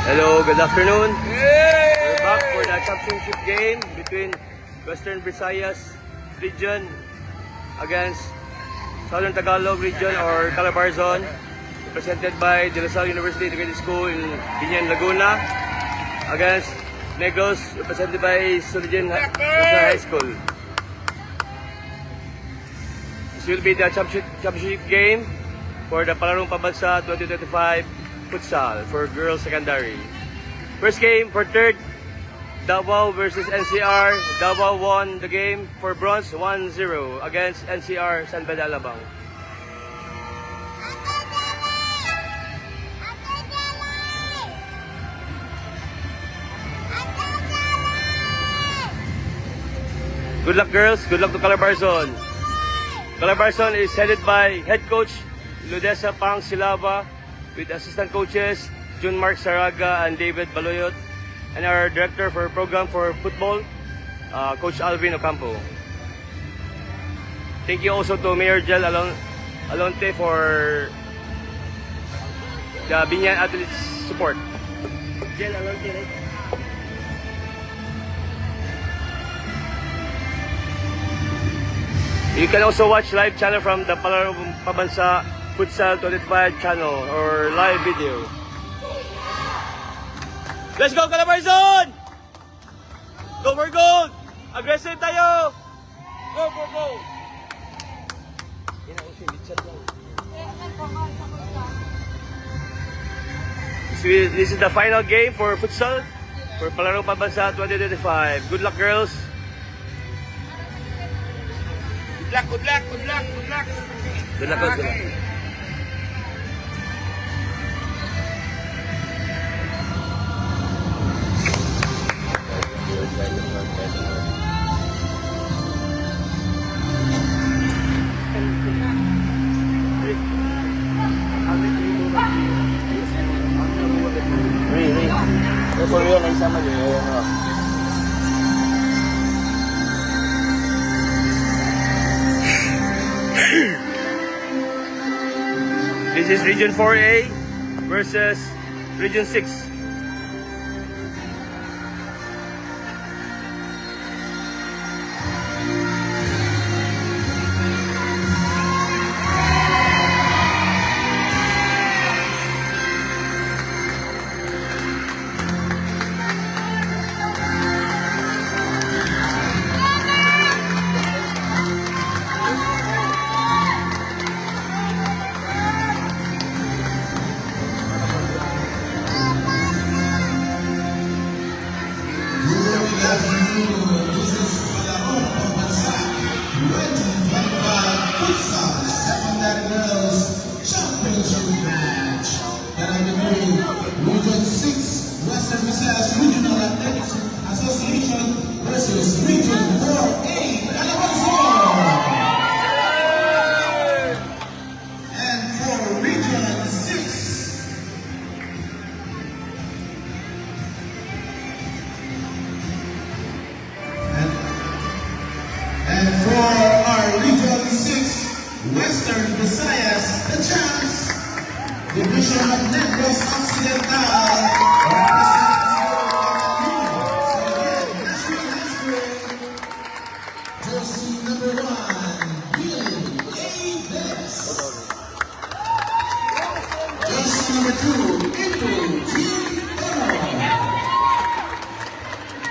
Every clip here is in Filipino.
Hello, good afternoon. We're back for the championship game between Western Visayas region against Southern Tagalog region or Calabarzon, represented by De La Salle University Integrated School in Binyan, Laguna, against Negros, represented by Sulijan High School. This will be the championship game for the Palarong Pambansa 2025 Futsal for girls secondary. First game for third, Davao versus NCR. Davao won the game for bronze 1-0 against NCR San Pedro Alabang. Good luck girls, good luck to Calabarzon. Calabarzon is headed by head coach Ludesa Pang Silava with assistant coaches Jun Mark Saraga and David Baloyot, and our director for program for football, Coach Alvin Ocampo. Thank you also to Mayor Jel Alonte for the Binyan Athletes support. Jel Alonte, right? You can also watch live channel from the Palarong Pambansa Futsal 25 channel or live video. Let's go Calabarzon! Go for gold! Aggressive tayo! Go, go, go! This is the final game for futsal for Palarong Pambansa 2025. Good luck girls! Good luck, good luck, good luck, good luck. Good luck, good luck. For real, naisama niyo. This is Region 4A versus Region 6. This is Palarong Pambansa 2025 Futsal Secondary Girls Championship match that are between Region 6 Western Visayas Regional Athletics Association versus Region 4A Calabarzon. And for Region 6, and for our Region 6 Western Visayas, the champs, Division of Negros Occidental, jersey number 1, Billy A. Dennis. Jersey number 2, Andrew G. Toro.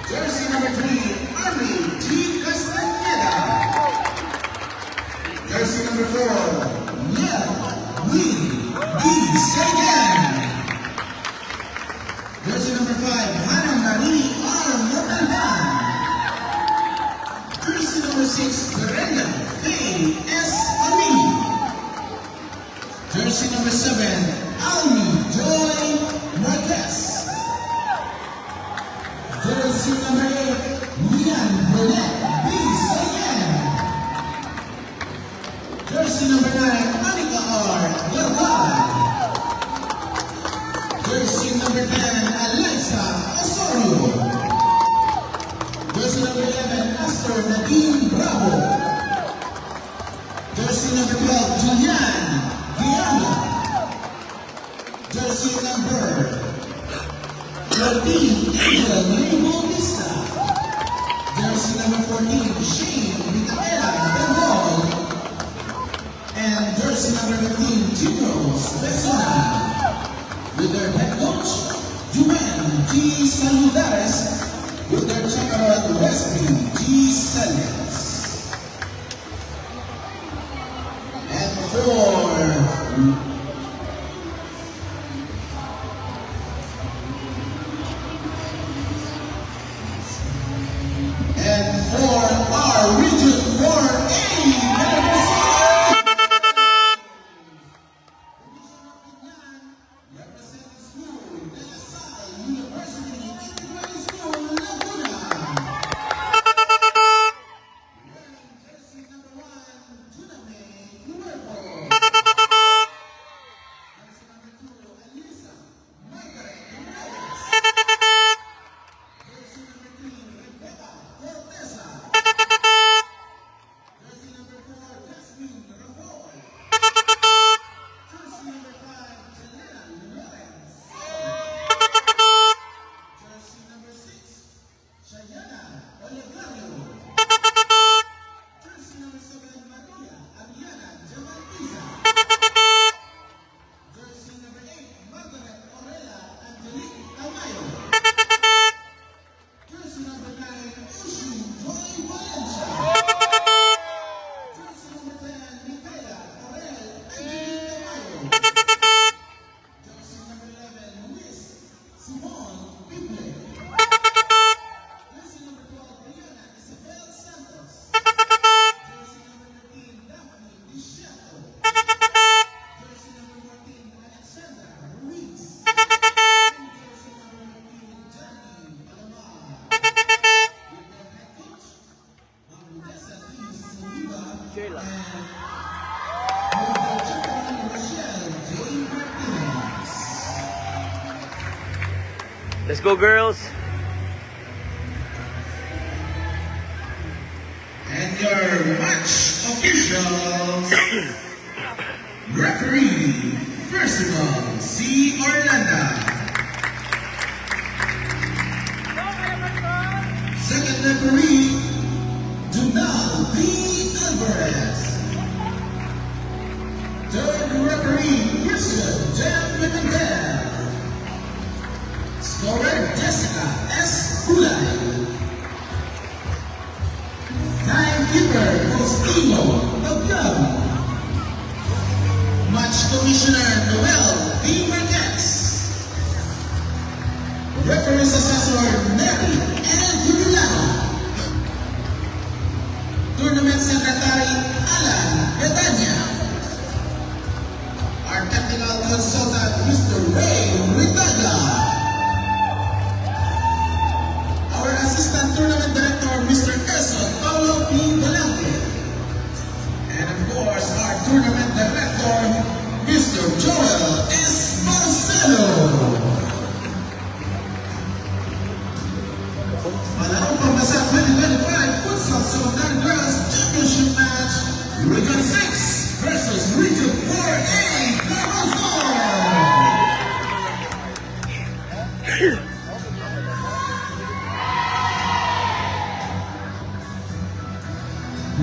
Jersey number 3, Army G. Castaneda. Jersey number 4, Ned Win D. Sagan. Jersey number 5, Hannah Marie R. Montalban. Jersey number 6, Brenda Faye S. Amin. Jersey number 7, Almi Joy Marquez. Jersey number 8, Lian Bonet B. Sagan. Jersey number 9, Monica R. Larval. Jersey number 10, Alexa Osorio. Jersey number 11, Pastor Nadine Bravo. Jersey number 12, Julian Guillermo. Jersey number your team, Angel Marie Bautista. Jersey number 14, Shane Micaela Bendol. And jersey number 15, Jimros Besona. With their head coach, Juven G. Saludares. With their checker, Wesley G. Celes. And for our Region 4A, representing school, De La Salle University, Integrated School, Laguna. Wearing jersey number 1, Juname Cuervo. Jersey number 2, Elisa Margaret Reyes. Jersey number 3, Rebecca Corteza. Jersey number 4, Jasmine Rajoy. Jersey number 5, Jelena Lawrence. Jersey number 6, Shayana Olegario. Jersey number 7, Maria Ariana Jamaltiza. Jersey number 8, Margaret Orella Angelique Tamayo. Jersey number 9, Ushu Joy Valencia. Jersey number 10, Micaela Orel Angelique Tamayo. Jersey number 11, Luis Simon Bible. Jersey number 12, Brianna Isabel Santos. Jersey number 13, Daphne Disciato. Jersey number 14, Alexandra Ruiz. And jersey number 15, Jackie Alamar. With their head coach, Rudessa D. Saliba. Sheila. And with their chaperone, Rochelle J. Martinez. Let's go, girls. And your match officials. Referee, first of all, C. Orlando. Second referee, Junal B. Alvarez. Third referee, Christian J. Pimentel. Scorer, Jessica S. Kulay. Timekeeper, Faustino Tagyab. Match Commissioner, Noel D. Marquez. Referees Assessor, Mary L. Jubilano. Tournament Secretary, Alan Betania. Our Technical Consultant, Mr. Ray Ritaga. Our Assistant Tournament Director, Mr. Eson Paulo P. Balante. And of course, our Tournament Director, Mr. Joel S. Marcelo. Malarong pambasa 2025 Futsal Secondary Girls Championship Match, Region 6 versus Region 4A, Carazo.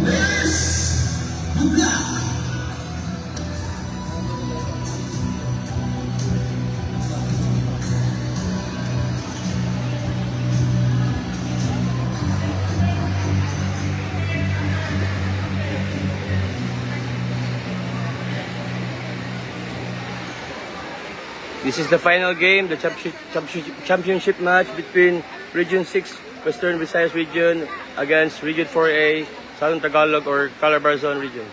Players, good luck. This is the final game, the championship match between Region 6 Western Visayas Region against Region 4A Southern Tagalog or Calabarzon Region.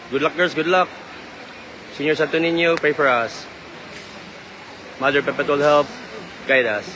Good luck, girls, good luck. Senior Santo Niño, pray for us. Mother Perpetual Help, guide us.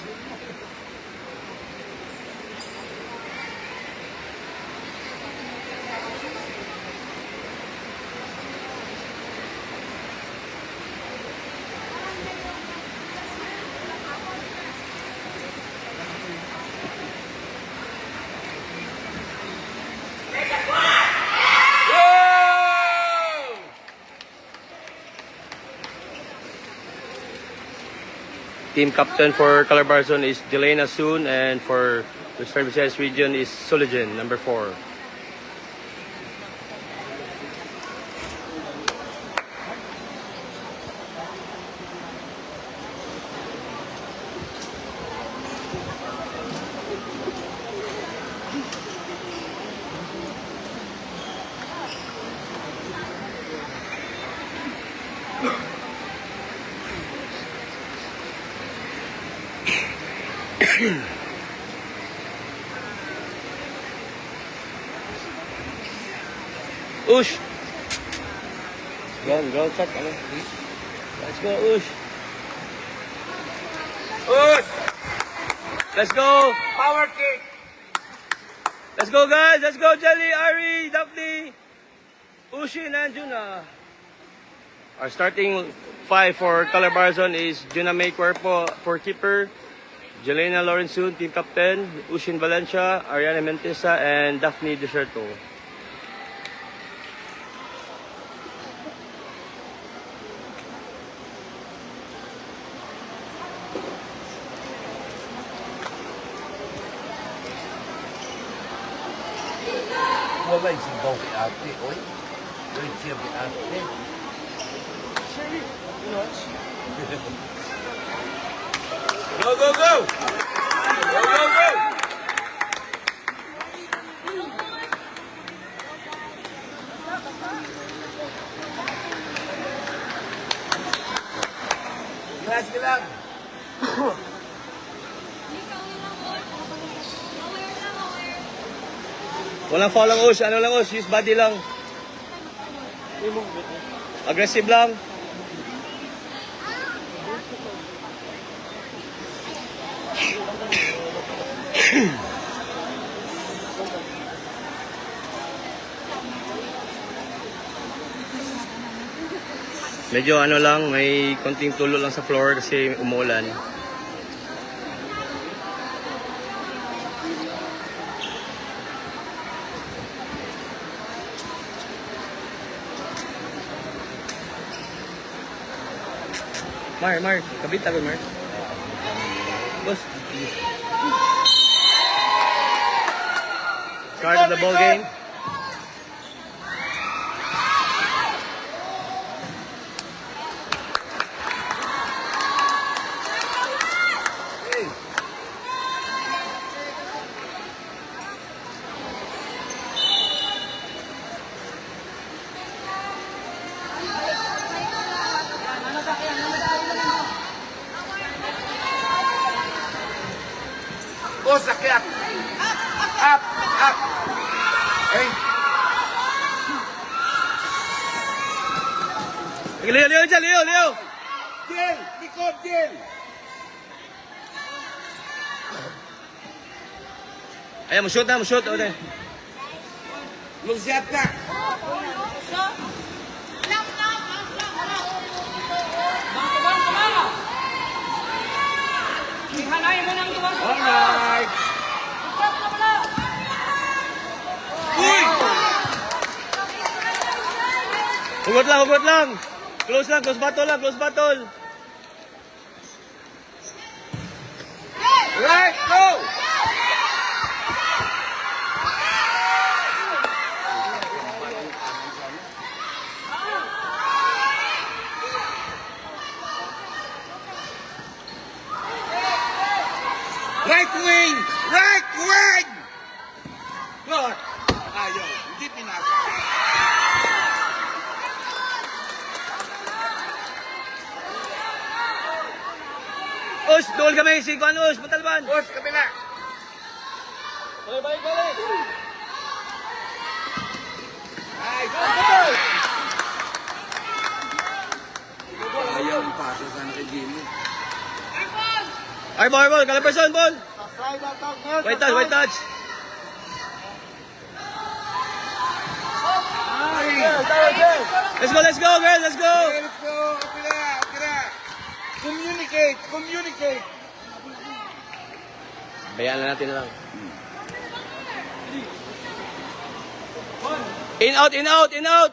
team captain for Calabarzon is Jelena Soon, and for Western Visayas region is Soligen, number 4. Ush! Go, check. Let's go, Ush. Push! Let's go! Power kick! Let's go, guys! Let's go, Jelly, Ari, Daphne, Ushin, and Juna. Our starting 5 for Calabarzon is Juna May Cuerpo for keeper, Jelena Lorenzun, team captain, Ushin Valencia, Ariana Mentesa, and Daphne Deserto. Wala yung sigaw kay ate, oy. Wala yung sigaw kay ate. Go, go, go! Go, go, go! Relax ka lang. Walang foul lang, Ush. Ano lang, Ush? Use body lang. Aggressive lang. Medyo ano lang, may konting tulo lang sa floor kasi umuulan. Mar, kabit ako, Mar. Boss. Start of the ball game. Boss, akyat! Up! Up! Hey! Leo, dyan, Leo! Jill! Likod, Jill! Ayan, mo shoot. Okay. Lusyat na! Alright! Uy! Hugot lang. Close battle. Right, go! Right wing! Right wing! Good! Ayaw, hindi pinasa. Ush, dool kami. Sikuan, Ush. Patalban. Boss, kabila! Balik. Ay, go, go! Ayaw, ipasa sana kay Jimmy. Airball. Calabarzon, ball. White touch. Let's go, girl. Let's go. Okay, let's go! Akira! Communicate! Bayaan na natin lang. In out.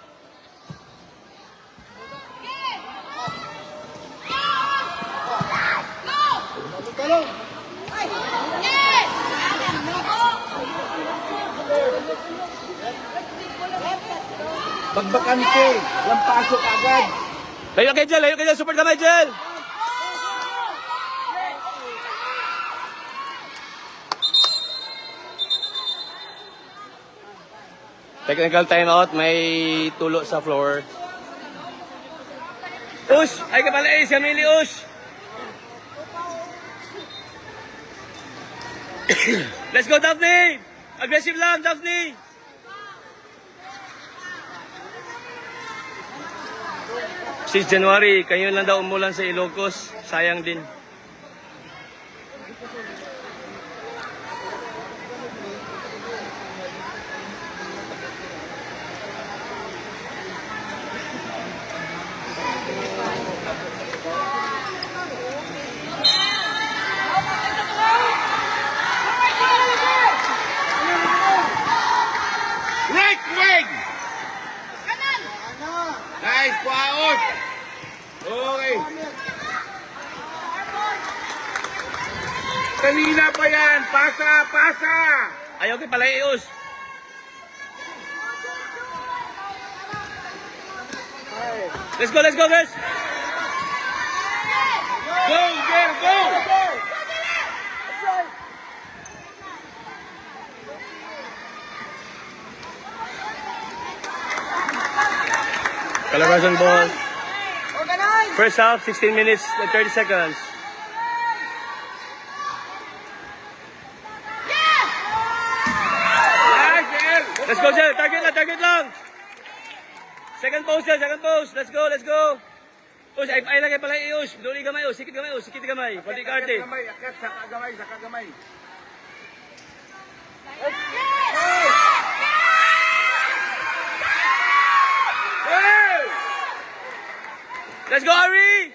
Pagbakante, walang pasok agad. Layo kayo dyan, layo kayo dyan. Support kamay dyan. Technical timeout, may tulo sa floor. Ush! Ay ka pala eh, si Amili Ush! Let's go, Daphne! Aggressive lang, Daphne! Since January, kayo lang daw umulan sa Ilocos. Sayang din. Right wing! Nice, Paos! Okay. Kanina pa yan! Pasa! Pasa! Ayaw kayo pala eh, Ush! Let's go, guys! Go, girl, go! Calabarzon ball. First half, 16 minutes and 30 seconds. Nice, girl! Let's go, Jel. Target lang. Second post, Jel. Second post. Let's go. Ush, ay lagay pala Ush. Duli gamay, Ush. Sikit gamay. Pati karte. Kagamay, akat sa kagamay. Hey! Let's go, Ari!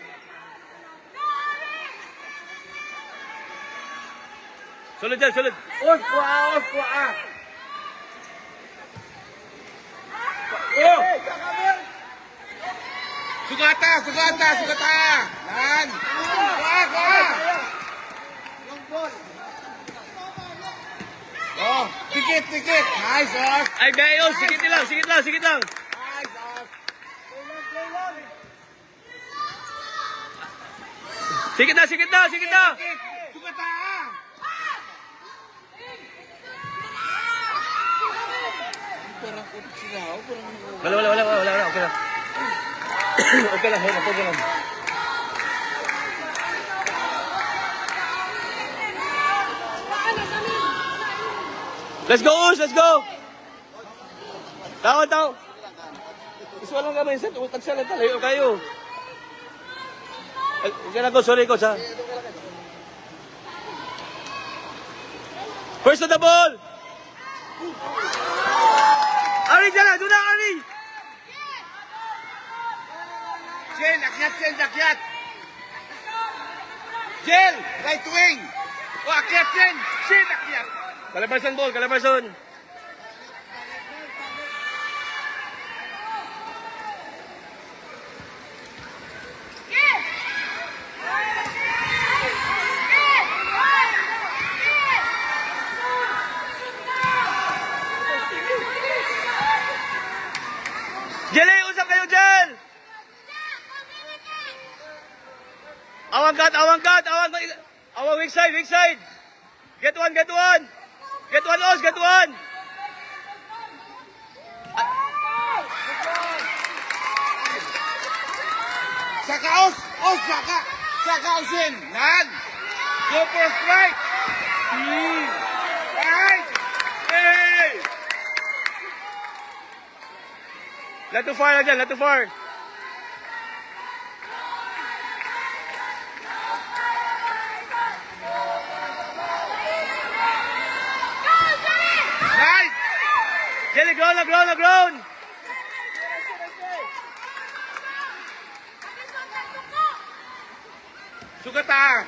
Sulod, Jel. Sulod. Os kwa. Oh! Sugata! Nan! Kwa! Oh, tikit! Nice, Os! Ay, bay, Ush. Sikit lang. Nice, Os! Sikit na. Sugata! Wala. Okay lang. Okay lang. Let's go, Ush. Let's go. Tao. Iswa lang kami. Tagsalat. Layo kayo. Okay lang ko. Sorry, coach, ha. First to the ball. Ari, dyan na. Doon na, Ari. Jen, akyat! Jen, right wing! O, akyat, Jen! Akyat! Calabarzon. Jelly, usap kayo, Jel! Awang cut! Awang weak side! Get one, Os! Saka Os! Saka Osin! Nan! Go for a strike! Right! Hey! Let too far. Nice! Jelly, ground! Sugata!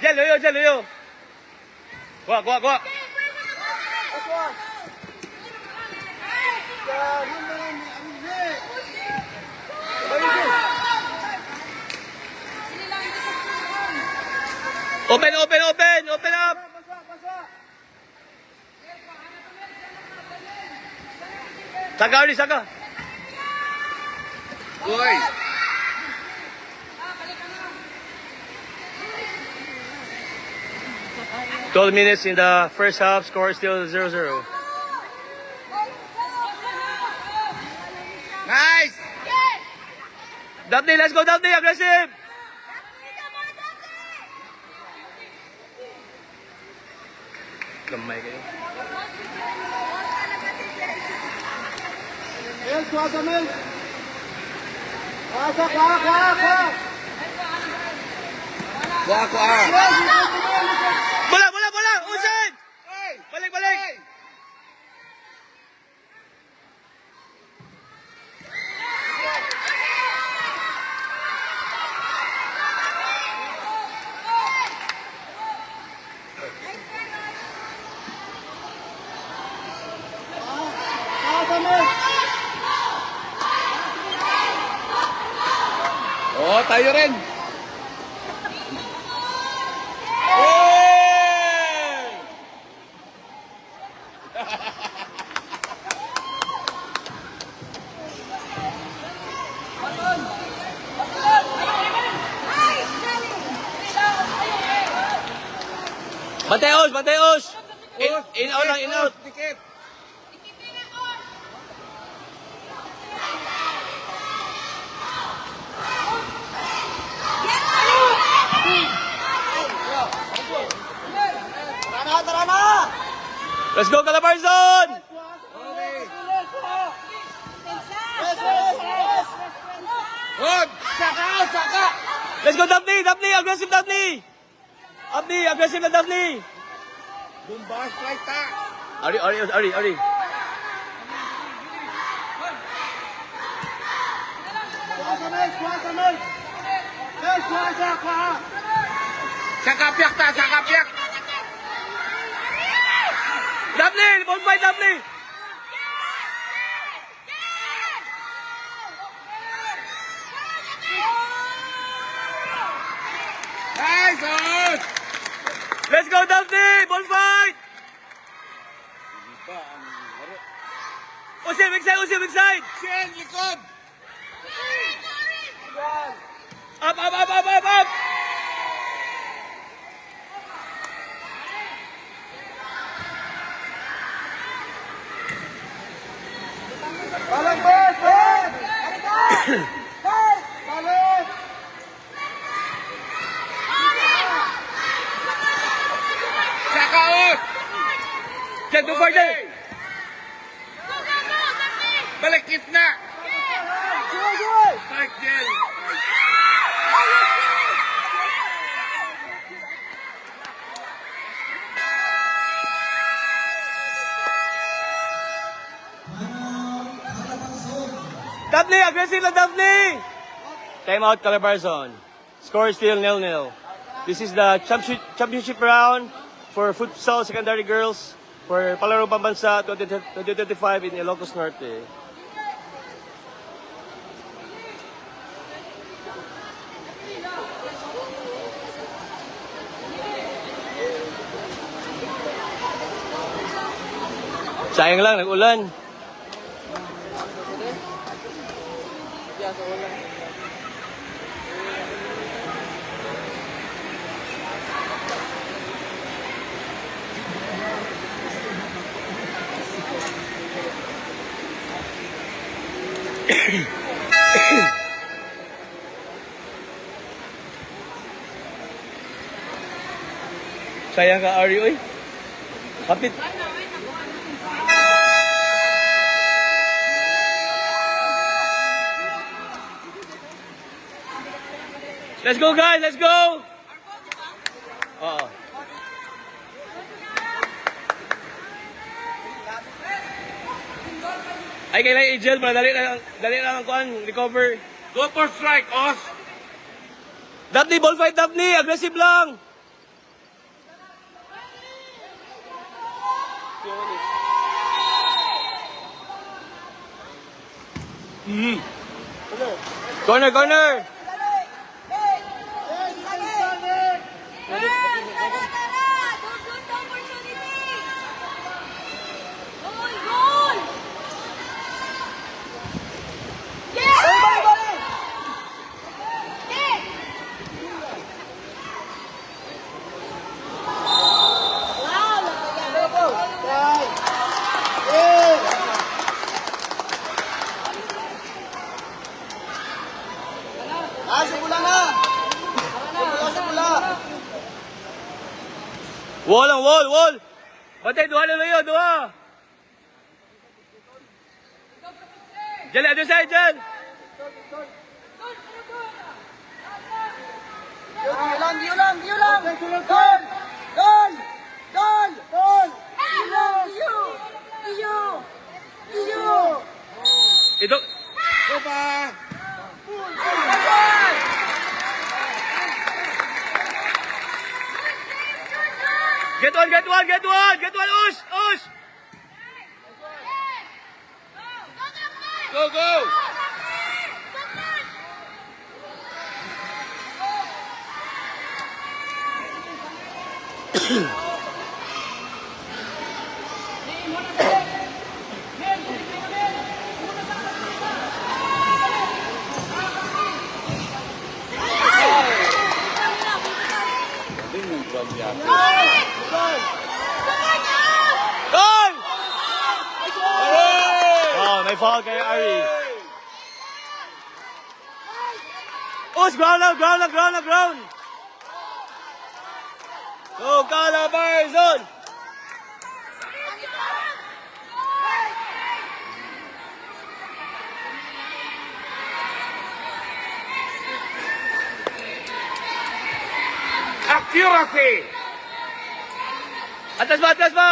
Jel, luyo! Kuha! Open, open, open! Open up! Saka, Arnie, saka! Uy! 12 minutes in the first half, score still 0-0. Nice! Daphne, let's go, Daphne! Aggressive! Gamay kayo. Kuha ko ah! Bola, bola, bola! Usain! Balik, balik! Oh, tayo rin! Mateos, Mateos! In out lang, in out! Dikit! Let's go, Calabarzon! Hod! Saka! Saka! Let's go, Daphne! Daphne! Aggressive, Daphne! Daphne! Aggressive na, Daphne! Bumba, strike ta! Ari, Ari, Ari, Ari. Saka piyak ta! Saka piyak! Daphne! Ball fight, Daphne! Nice! Hod! Let's go, Daphne! Ball fight! Usil, big side, Usil, big side! Shen, likod! Up, up, up, up, up, up! Saka out! Jen, do further! Balik gitna! Strike Jen! Daphne! Aggressive na, Daphne! Time out, Calabarzon. Score still 0-0. This is the championship round for futsal secondary girls for Palaro Pambansa 2025 in Ilocos Norte. Sayang lang, nag-ulan. Sayang ka, Ari, oy. Kapit. Let's go, guys. Let's go. Oo. Ay, kailangan i-gel para dali lang ang kuhan, recover. Go for strike, Os! Daphne, ball fight, Daphne. Aggressive lang. Corner, corner. Sa pula na! Sa pula! Wall lang, wall, wall! Bantay, duha na kayo, duha! Diyan, ano sa'yo, dyan! Diyo lang! Gol! Gol! Gol! Gol! Diyo! Ito, get one, ush, ush! Go, go! Goal! Oh, may foul kay Ari. Ush, ground. Go, Calabarzon! Accuracy! Atas ba?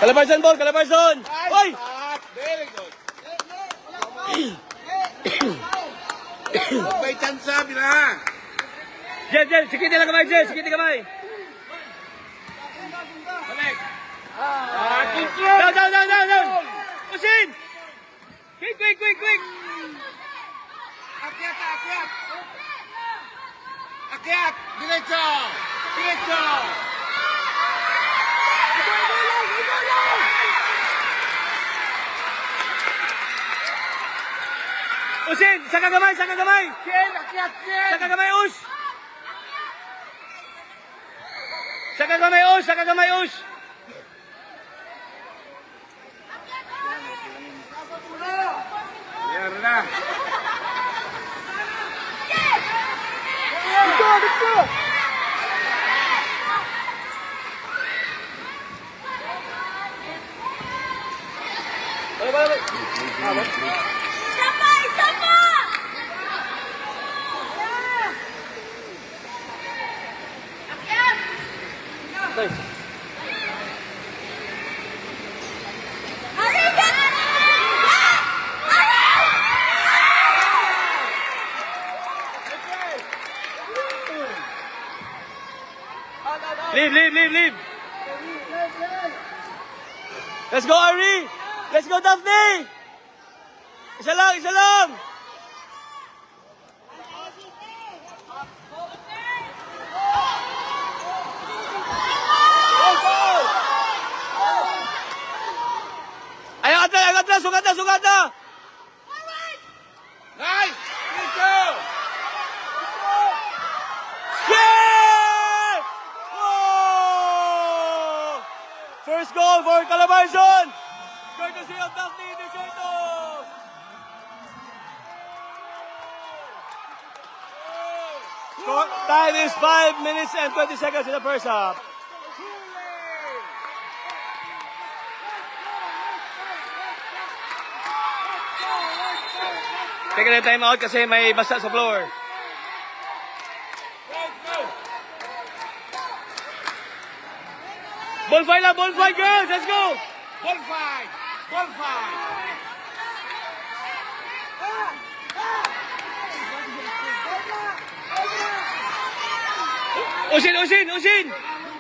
Calabarzon ball, Oy! Very good. May chance bila. Jen, sikit lang kamay, Down! Pusin! Quick! Akyat. Diretso. Pusin! Saka kamay! Akyat. Saka kamay, ush! Biar na. Leave! Let's go, Ari! Let's go, Daphne! Isa lang! Ay, atras! Sugat na! Nice. Diretso. Yeah! Oh! First goal for Calabarzon! Courtesy of Daphne Deserto! Time is 5 minutes and 20 seconds in the first half. Taking a time out kasi may basa sa floor. Ball fight girls, let's go! Ball fight. Usin!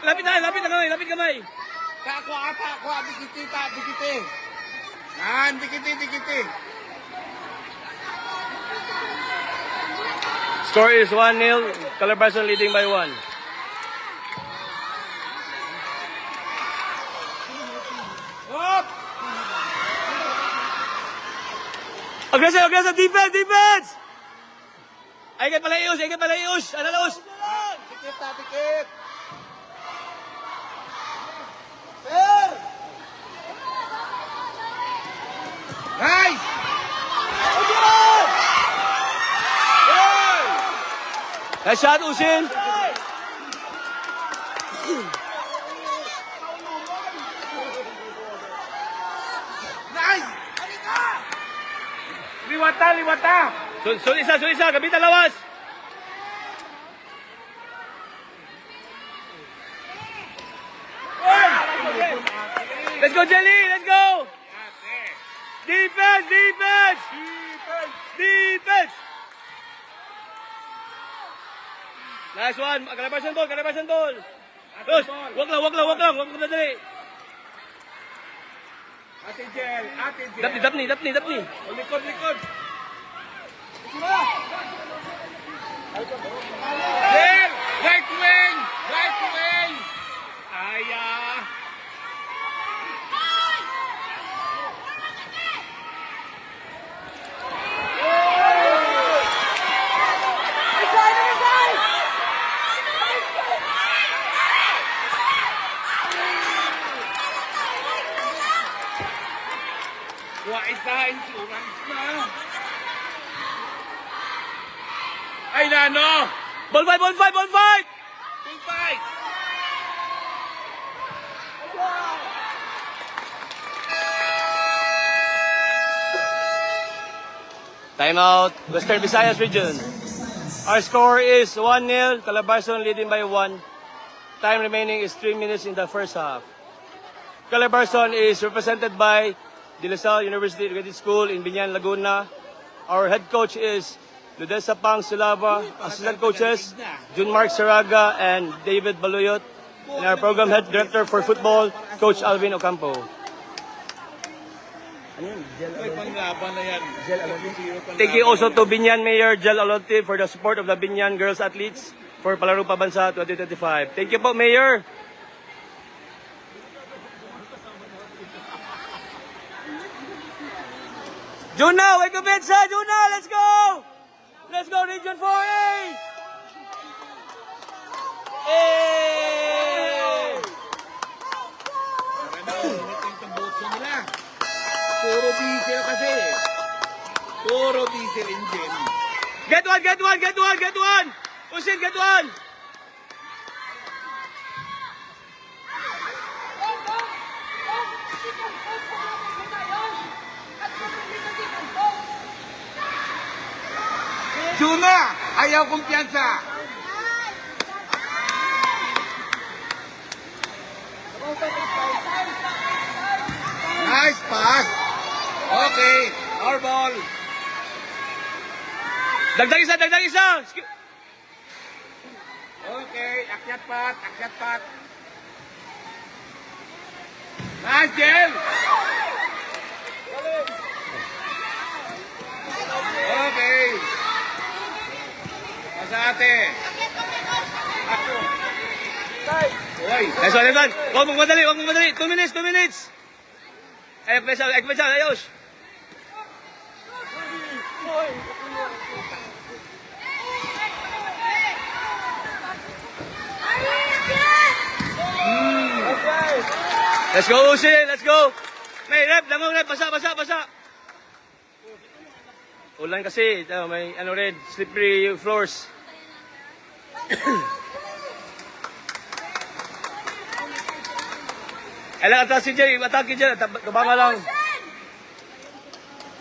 Lapit kamay. Takwa, dikiti. Yan, dikiti. Score is 1-0. Calabarzon leading by 1. Aggressive, aggressive, defense, defense! Ay, kay Palayos, ay, kay Palayos! Analos! Tikip na, tikip! Nice! Nice shot, Usin! Nice! Liwata, liwata! Sul isa, gamitan lawas! Let's go, Jelly! Let's go! Defense! Defense! Defense! Nice one! Kalabasan tol! Kalabasan tol! Los! Wag lang! Wag na dali! Ate Jel, Ate Jel. Dapni! O, likod, likod. Jel! Right wing! Right wing! Aya! Kuha isa, insurance na. Ay, nano! Ball fight! Full fight! Time out, Western Visayas region. Our score is 1-0, Calabarzon leading by 1. Time remaining is 3 minutes in the first half. Calabarzon is represented by De La Salle University Integrated School in Binyan, Laguna. Our head coach is Ludesa Pang Silava. Assistant coaches, Junmark Saraga and David Baluyot. And our program head director for football, Coach Alvin Ocampo. Ay, panglaban na yan. Thank you also to Binyan Mayor Jel Alonte for the support of the Binyan Girls Athletes for Palaro Pabansa 2025. Thank you po, Mayor. Juna, wake up inside, Juna, let's go! Let's go, Region 4A! Hey! Ano, ulitin itong botso nila. Puro diesel kasi. Puro diesel engine. Get one! Usin, get one! Juna, ayaw kumpiyansa. Nice pass. Okay, our ball. Dagdag isa! Okay, akyat pat. Nice, Jel. Okay. Pasate. Ako. Oy. Nice one. Huwag mong madali. 2 minutes. Ay, ayos. Let's go, Uzi. Let's go. May rep. Basa. Ulan kasi. May red. Slippery floors. Alang atas si Jay. Atake dyan. Kabanga lang.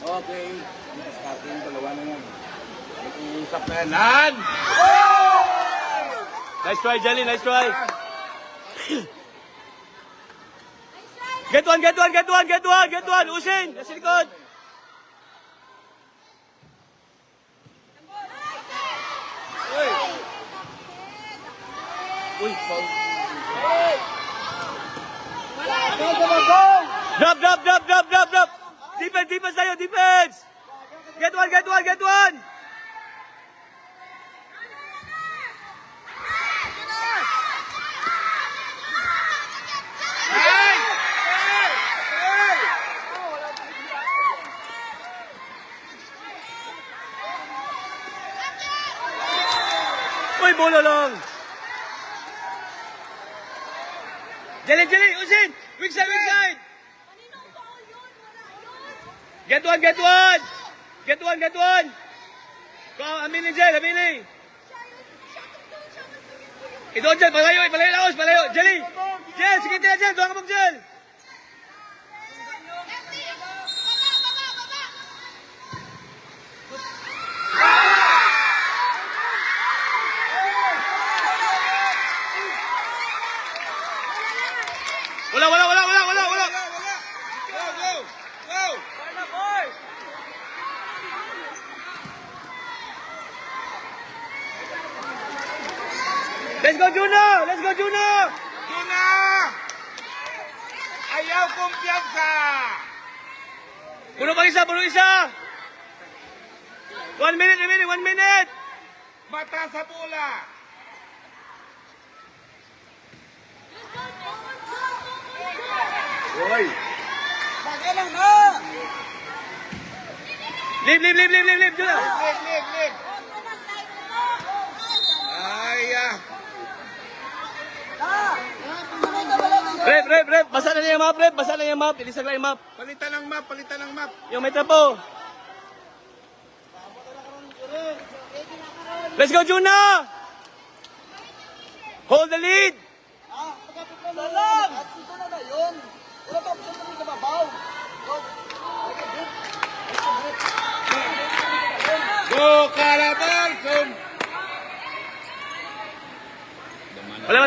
Okay. Starting dalawa na yan. Nag-uusap na yan. Nan! Nice try, Jelly. Nice try. Get one. Usin. Nasa likod. Uy, foul. Drop. Defense tayo, defense. Get one. bulo long. Jelly, Usin! Weak side, weak side! Get one! Go, aminin, Jel, aminin! Ito, Jel, palayo, laos, palayo! Jelly! Jel, sige tira, Jel! Doon ka pag, Jel! Wala! Go! Let's go, Juno! Tuna! Ayaw kumpiyansa! Puno isa! 1 minute! Mata sa bola! Hoy! Leave, Juno! Lig! Rep! Basa na yung map, Ilisan lang yung map. Palitan ng map! Yung may tapo. Let's go, Juno! Hold the lead! Go, Calabarzon! Wala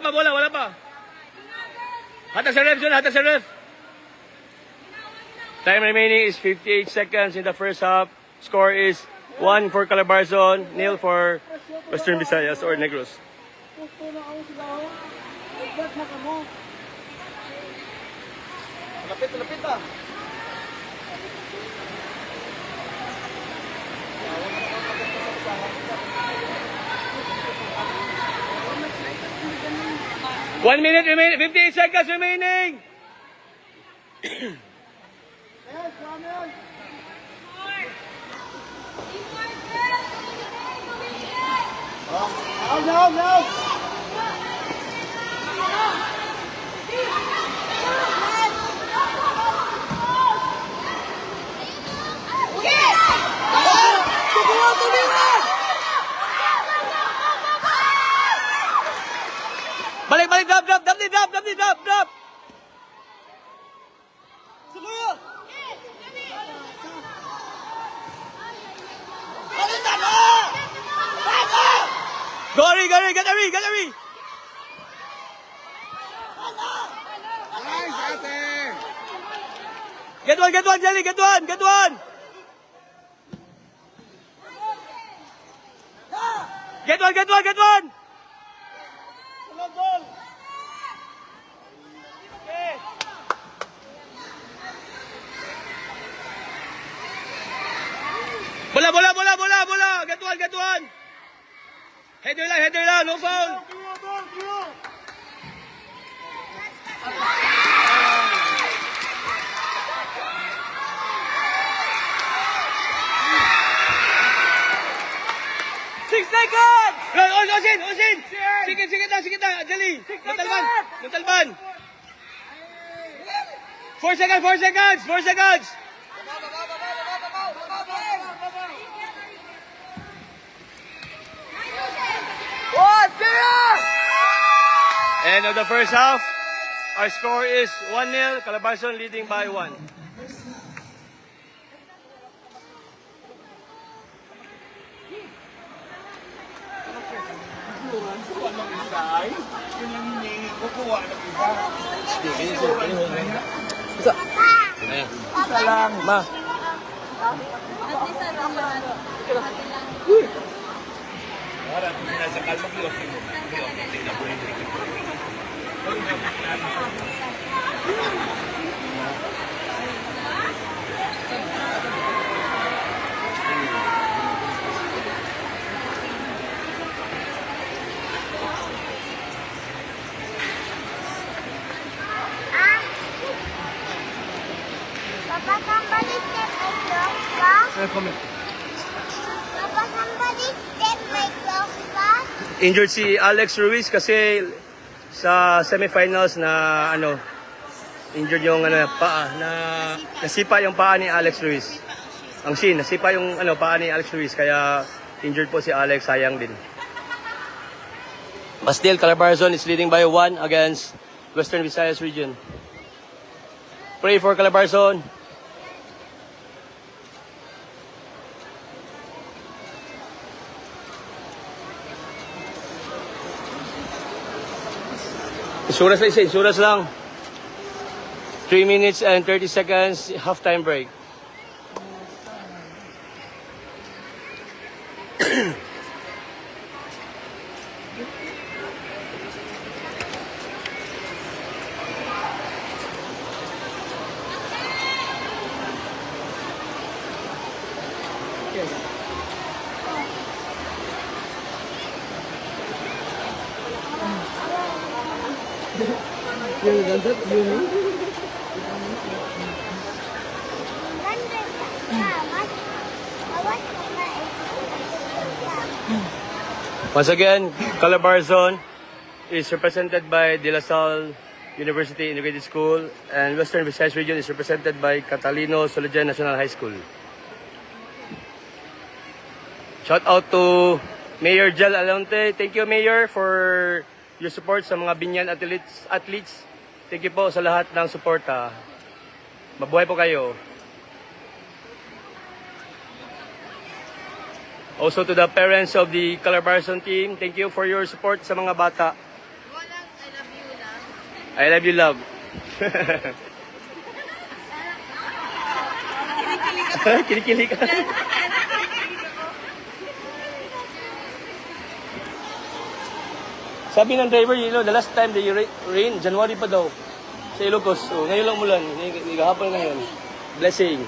pa, wala pa. Hatag sa ref. Time remaining is 58 seconds in the first half. Score is 1 for Calabarzon, 0 for Western Visayas or Negros. Lapit ba? 1 minute remaining, 58 seconds remaining. No! Balik, drop. Gary, get a re. Nice, ate! Get one, Jelly, get one. Get one. Bola. Get one. Header lang, no foul. Osin! Sikit na, Jali! Montalban! 4 seconds! End of the first half. Our score is 1-0. Calabarzon leading by 1. Isa lang, ma. Papa, somebody step my clothes, Papa, somebody step my clothes, Injured si Alex Ruiz kasi sa semifinals na injured yung paa na nasipa yung paa ni Alex Ruiz. Ang shin, nasipa yung paa ni Alex Ruiz kaya injured po si Alex, sayang din. But still, Calabarzon is leading by 1 against Western Visayas region. Pray for Calabarzon. Insuras lang. 3 minutes and 30 seconds, halftime break. Once again, Calabarzon is represented by De La Salle University Integrated School and Western Visayas region is represented by Catalino Solojan National High School. Shout out to Mayor Jel Alonte. Thank you, Mayor, for your support sa mga Binyan athletes. Thank you po sa lahat ng suporta. Mabuhay po kayo. Also to the parents of the Calabarzon team, thank you for your support sa mga bata. I love you, love. Kilikili ka. Sabi ng driver, the last time they rain, January pa daw. Sa Ilocos. So, ngayon lang mulan. Hapon ngayon. Blessing.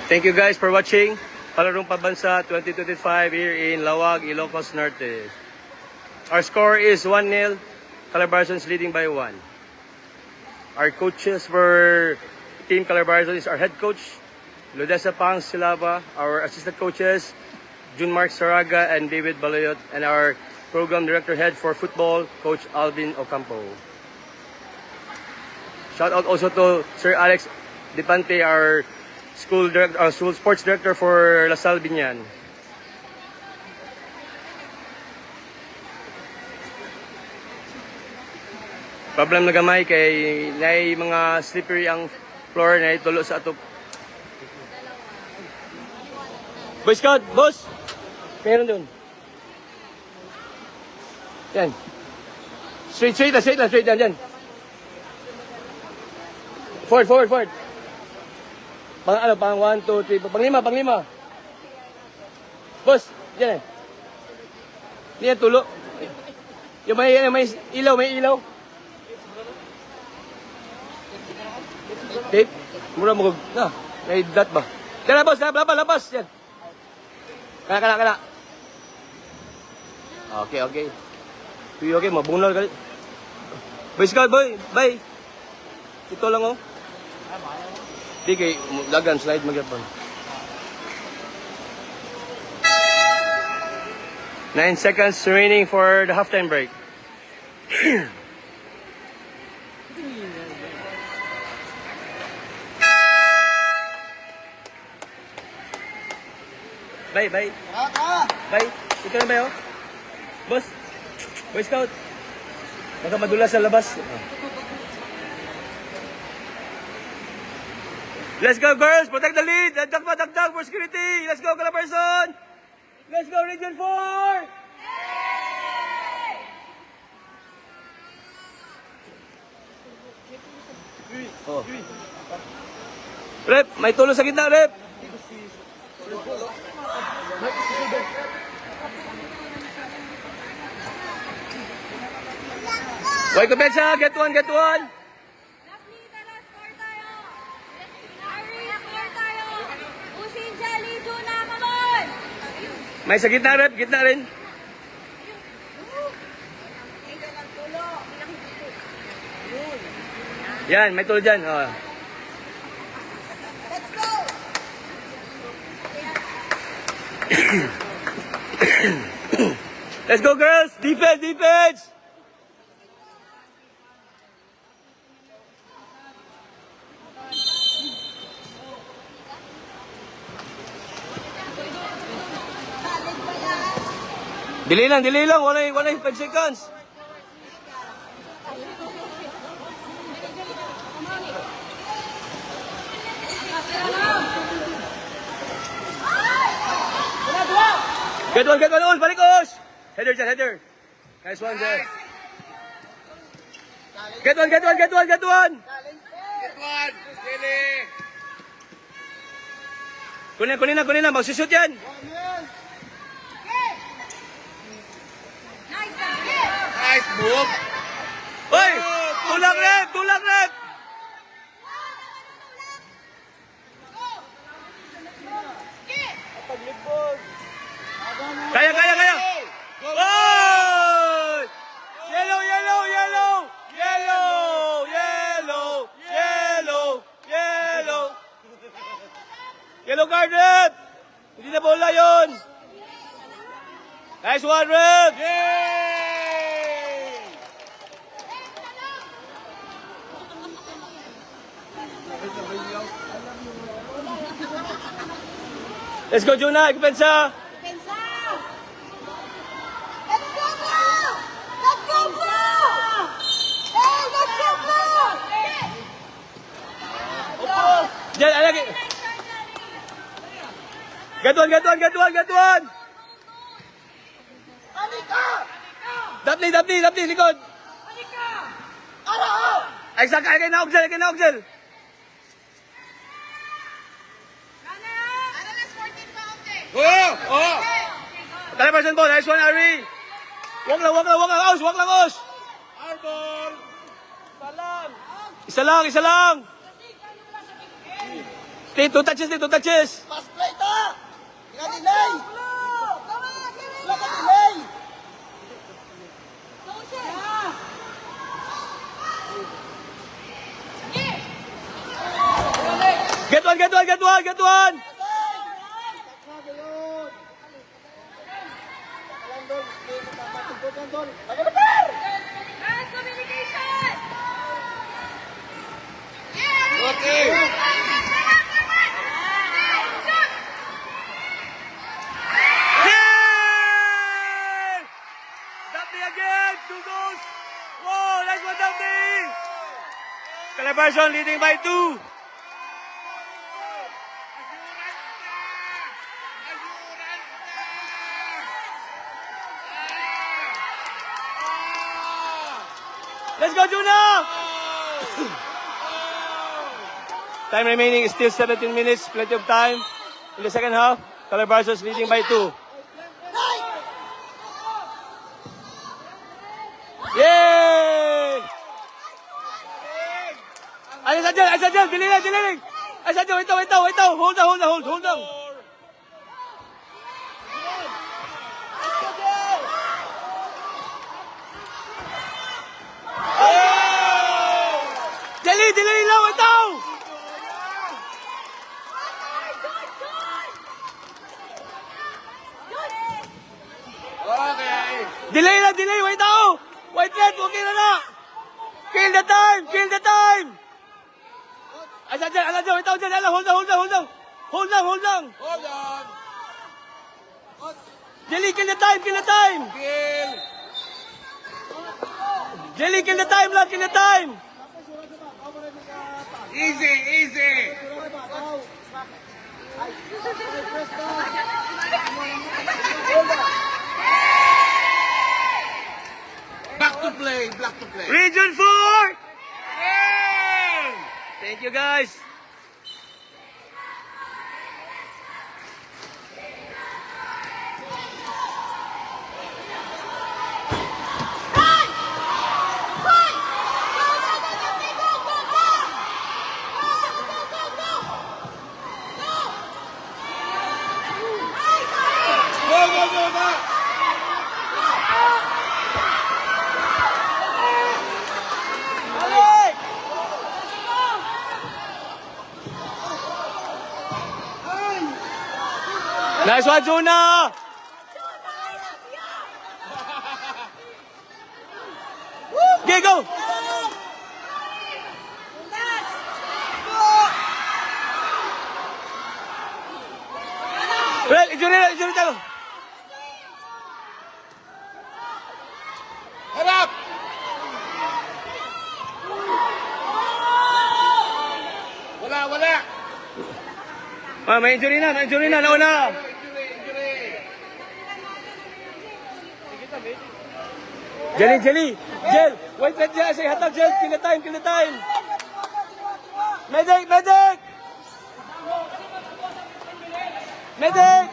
Thank you guys for watching Palarong Pabansa 2025 here in Lawag, Ilocos Norte. Our score is 1-0. Calabarzon's leading by 1. Our coaches for Team Calabarzon is our head coach, Lodessa Pang Silava, our assistant coaches, Junmark Saraga and David Baloyot, and our program director head for football, Coach Alvin Ocampo. Shout out also to Sir Alex Depante, our school sports director for La Salle Binyan. Problem na gamay kay nay mga slippery ang floor na tulo sa atop. Boy Scout, boss! Meron doon. Yan. Straight yan. Forward. Pang 1, 2, 3, pang 5. Boss, yan eh. Hindi yan tulo. Yung may ilaw. Tape? Mura mo na. May dot ba? Yan na boss, labas. Yan. Kana. Okay. Okay, mabunal ka. Boy Scout, boy. Bye. Ito lang oh. Di kay dagan slide magyapon. 9 seconds remaining for the halftime break. Bye. Bye. Ito na ba yun? Boss. Boy Scout. Baka madulas sa labas. Let's go, girls! Protect the lead! Dagdag for security! Let's go, Calabarzon! Let's go, Region 4! Oh. Rep, may tulo sa gitna, Rep! Boy, Kubensa, get one! May sa gitna rep, gitna rin. Yan, may tulo dyan. Oh. Let's go, girls! Defense, defense! Dili lang. Wala yung 5 seconds. Get one, balik Os! Header dyan, header. Nice one there. Get one. Get one. Dili. Kunin na. Magsushoot yan. Nice move. Hoy! Tulak rep! Kaya! Oh! Yellow! Yellow card, rep! Hindi na bola yun! Nice one, rep! Yay! Let's go, Juna! Ikupensa! Diyan, alagi! Get one! Dapli, likod! Ay, kay na Ogjel! Oh! Teleperson po, nice one, Ari! Wag lang, Os! Arbol! Isa lang! Two touches! Pass play to! Tingnan delay! Tingnan delay! Get one! Okay! Dapli again! 2 goals! Whoa! Nice one, Dapli! Calabarzon leading by 2. Let's go, Juna! Time remaining is still 17 minutes. Plenty of time. In the second half, Calabarzon is leading by 2. Yay! Ay, Sajal! Dili! Ay, Sajal, wait. Hold on. Dili lang, wait. Okay! Delay, wait. Wait, okay na. Kill the time. Ay, Sajal, wait. Hold on. Hold on! Jelly, kill the time. Kill! Jelly, kill the time. Easy! Back to play! Region 4. Thank you, guys. Go! go. Nice one, Juna! Okay, go! Well, injury tayo. Harap! Wala. Ah, may injury na, nauna. Jelly. Jel, wait, Jel, say hatag, Jel, kill the time. Medic!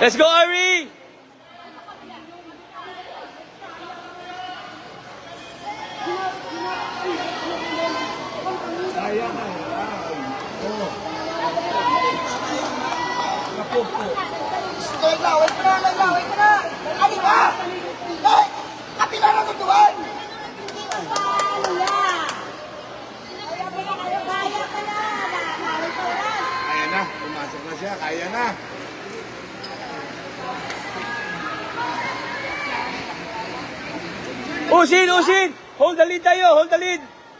Let's go, Ari! Wait na. Ano ba? Ay! Kapila na tutuan! Kaya na, pumasok na siya, kaya na. Usin! Hold the lead tayo,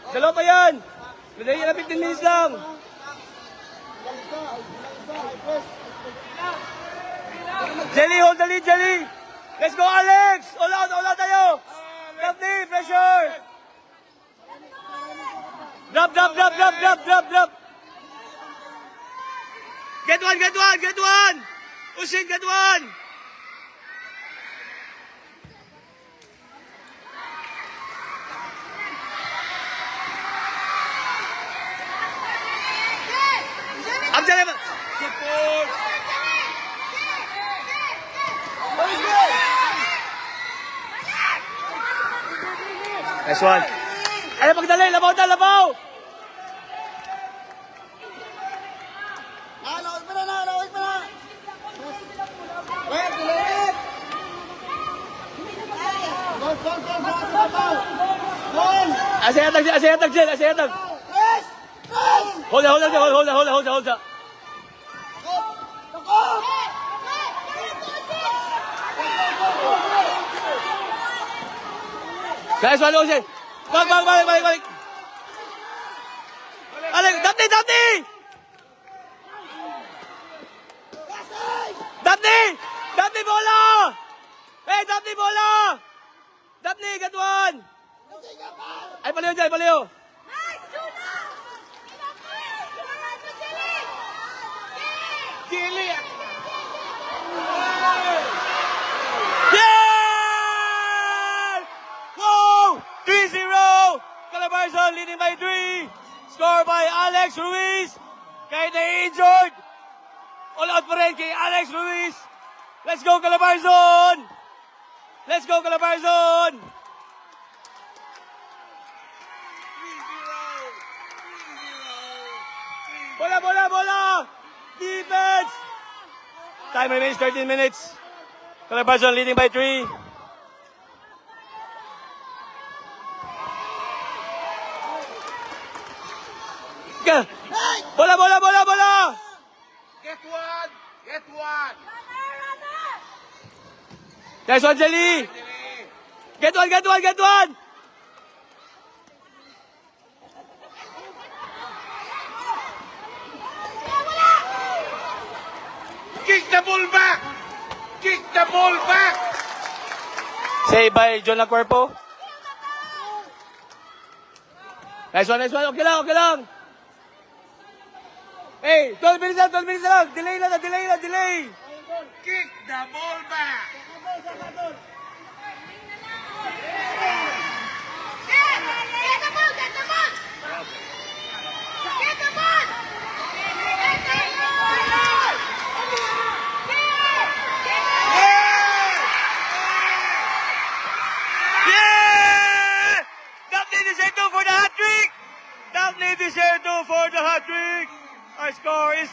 Dalawa pa yan. Madali na 15 minutes lang. Jelly, hold the lead, Jelly. Let's go, Alex. All out tayo. Daphne, pressure. Drop. Get one. Usin, get one. Abdel, Support! nice one. Ay, pagdali, labaw. Lawig pa na. Wait, dilit! Gol! Asayatag, Jel. Press! Hold on. Nice one, Usin. Balik. Alex, Daphne! Daphne, bola! Hey, Daphne, bola! Daphne, get one! Ay, paliw, Jel, paliw. Chili! Yeah! Whoa! 3-0! Calabarzon leading by 3. Score by Alex Ruiz. Kahit na-injured. All out pa rin kay Alex Ruiz. Let's go, Calabarzon! Bola! Defense! Time remains 13 minutes. Calabarzon leading by 3. Bola! Get one! Nice one, Jelly! Get one! Kick the ball back! Say by John Lacuerpo. Nice one. Okay lang. Hey, 12 minutes lang. Delay na. Kick the ball back!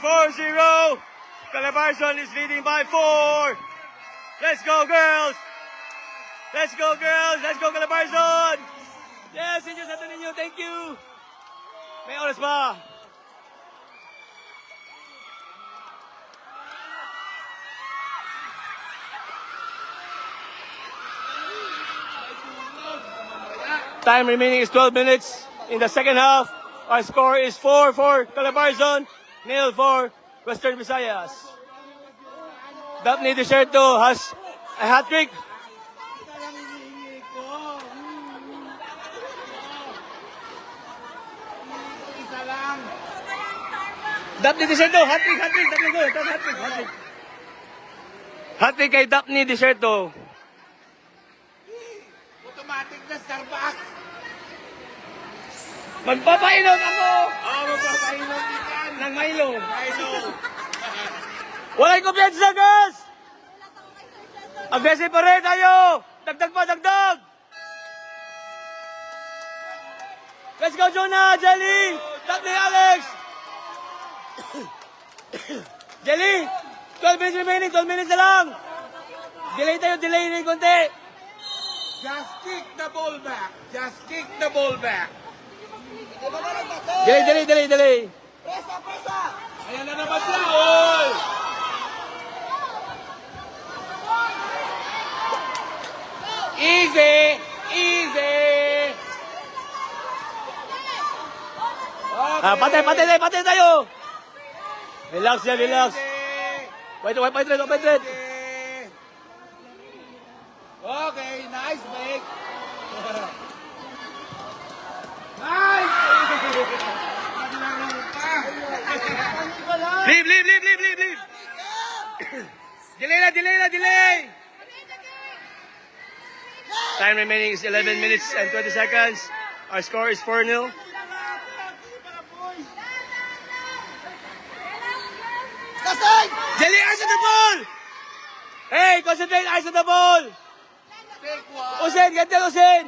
4-0. Calabarzon is leading by 4. Let's go, girls! Let's go, girls! Let's go, Calabarzon! Yes, Senior Santo Niño, thank you! May oras pa! Time remaining is 12 minutes in the second half. Our score is 4 for Calabarzon, 0 for Western Visayas. Daphne Desierto has a hat-trick. Isa lang. Daphne Desierto, hat-trick, hat-trick, Daphne go, hat-trick, hat-trick. Hat-trick kay Daphne Desierto. Automatic na Starbucks. Magpapainom ako Magpapainom yan. ng Milo. I know. Walay kumpiyansa, girls! Aggressive pa rin tayo! Dagdag pa, dagdag! Let's go, Jonah! Jelly! Daphne, Alex! Jelly! 12 minutes remaining, 12 minutes na lang! Delay tayo, delay na yung konti! Just kick the ball back. Just kick the ball back. Delay, delay, delay, delay! Ayan na naman siya. Oy! Easy! Easy! Okay. Patay, patay tayo, patay tayo! Relax yan, relax! Easy. Wait, wait, wait, wait, wait! Okay, nice break. Nice! Leave, leave, leave, leave, leave, leave! Delay na, delay na, delay! Time remaining is 11 minutes and 20 seconds. Our score is 4-0. Jelly, eyes on the ball! Hey, concentrate, eyes on the ball! Take one. Usen, get that, Usen!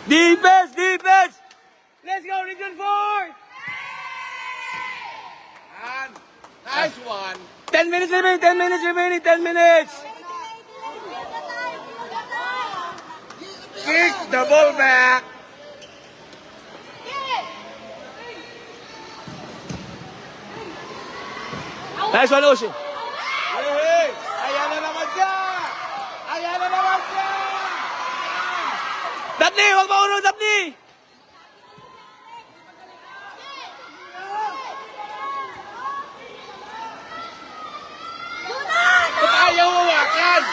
Defense, defense! Let's go, Region 4! And nice one. 10 minutes remaining, 10 minutes remaining, 10 minutes! Kick the ball back. Nice one, Usen. Hey, ayan na naman siya. Ayan na naman siya. Daphne, huwag maunod, Daphne! Ba't ayaw hawakan?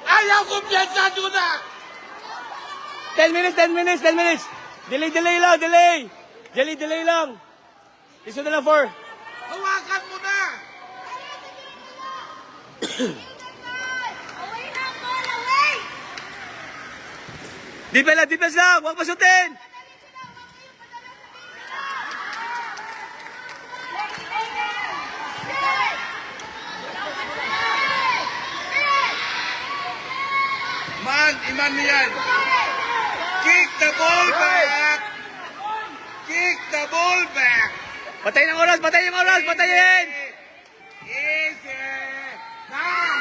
Ayaw kumpiyansa doon na. 10 minutes, 10 minutes, 10 minutes! Delay, delay lang, delay! Jelly, delay lang! Iso na lang 4. Hawakan mo na. Defense lang, defense lang! Huwag pasutin! Man, iman mo yan. Kick the ball back. Kick the ball back. Patay ng oras, patay ng oras, patayin! Easy. Down.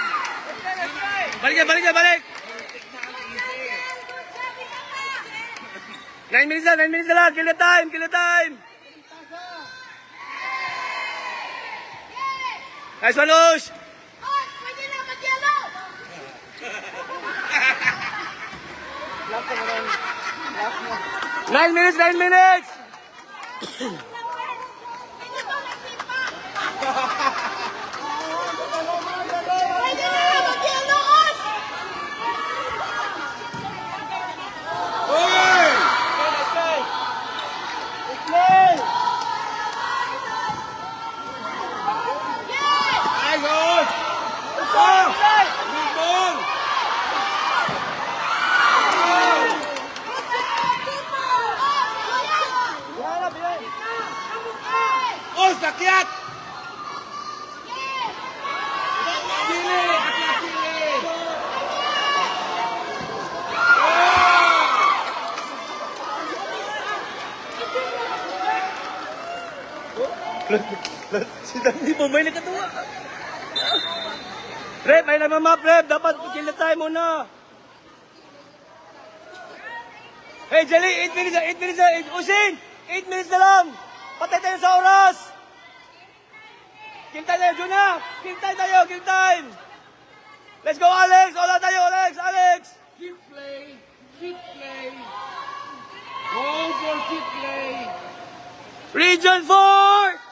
Balik yan, balik yan, balik! 9 minutes na, 9 minutes na lang! Kill the time, kill the time! Nice one, Ush! 9 minutes, 9 minutes! Hey! Nice on. Good ball. Oh, sakyat! Chile! Akyat Chile! Si Danny mo, may nakatuwa. Rep, may nagmamap, Rep. Dapat kilatay mo na. Hey, Jali, 8 minutes na, 8 minutes na. Usin, 8 minutes na lang. Patay tayo sa oras. Kill time tayo, Juna. Kill time tayo, kill time. Let's go, Alex. Wala tayo, Alex, Alex. Fit play. Fit play. Go for fit play. Region 4.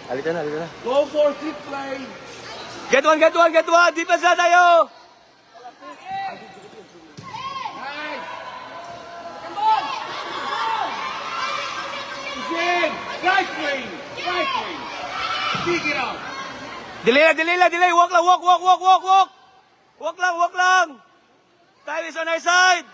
Halika na, halika na. Go for fit play. Get one, get one, get one. Defense na tayo. Nice. Usin. Right wing. Right wing. Pick it up. Delay. Walk lang, walk. Walk lang. Time is on our side.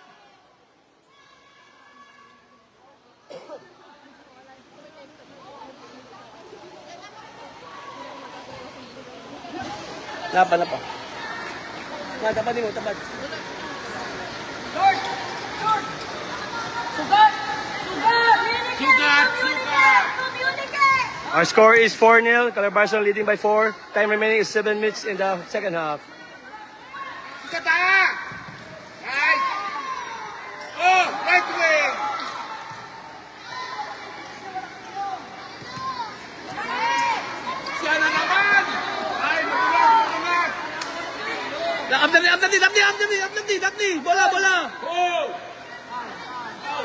Napa. Tapad mo, tapad. Sugat. Our score is 4-0. Calabarzon leading by 4. Time remaining is 7 minutes in the second half. Sugat Nice. Oh, right wing. Siya na naman. Ay, magulat. Abdati. Bola. Oh.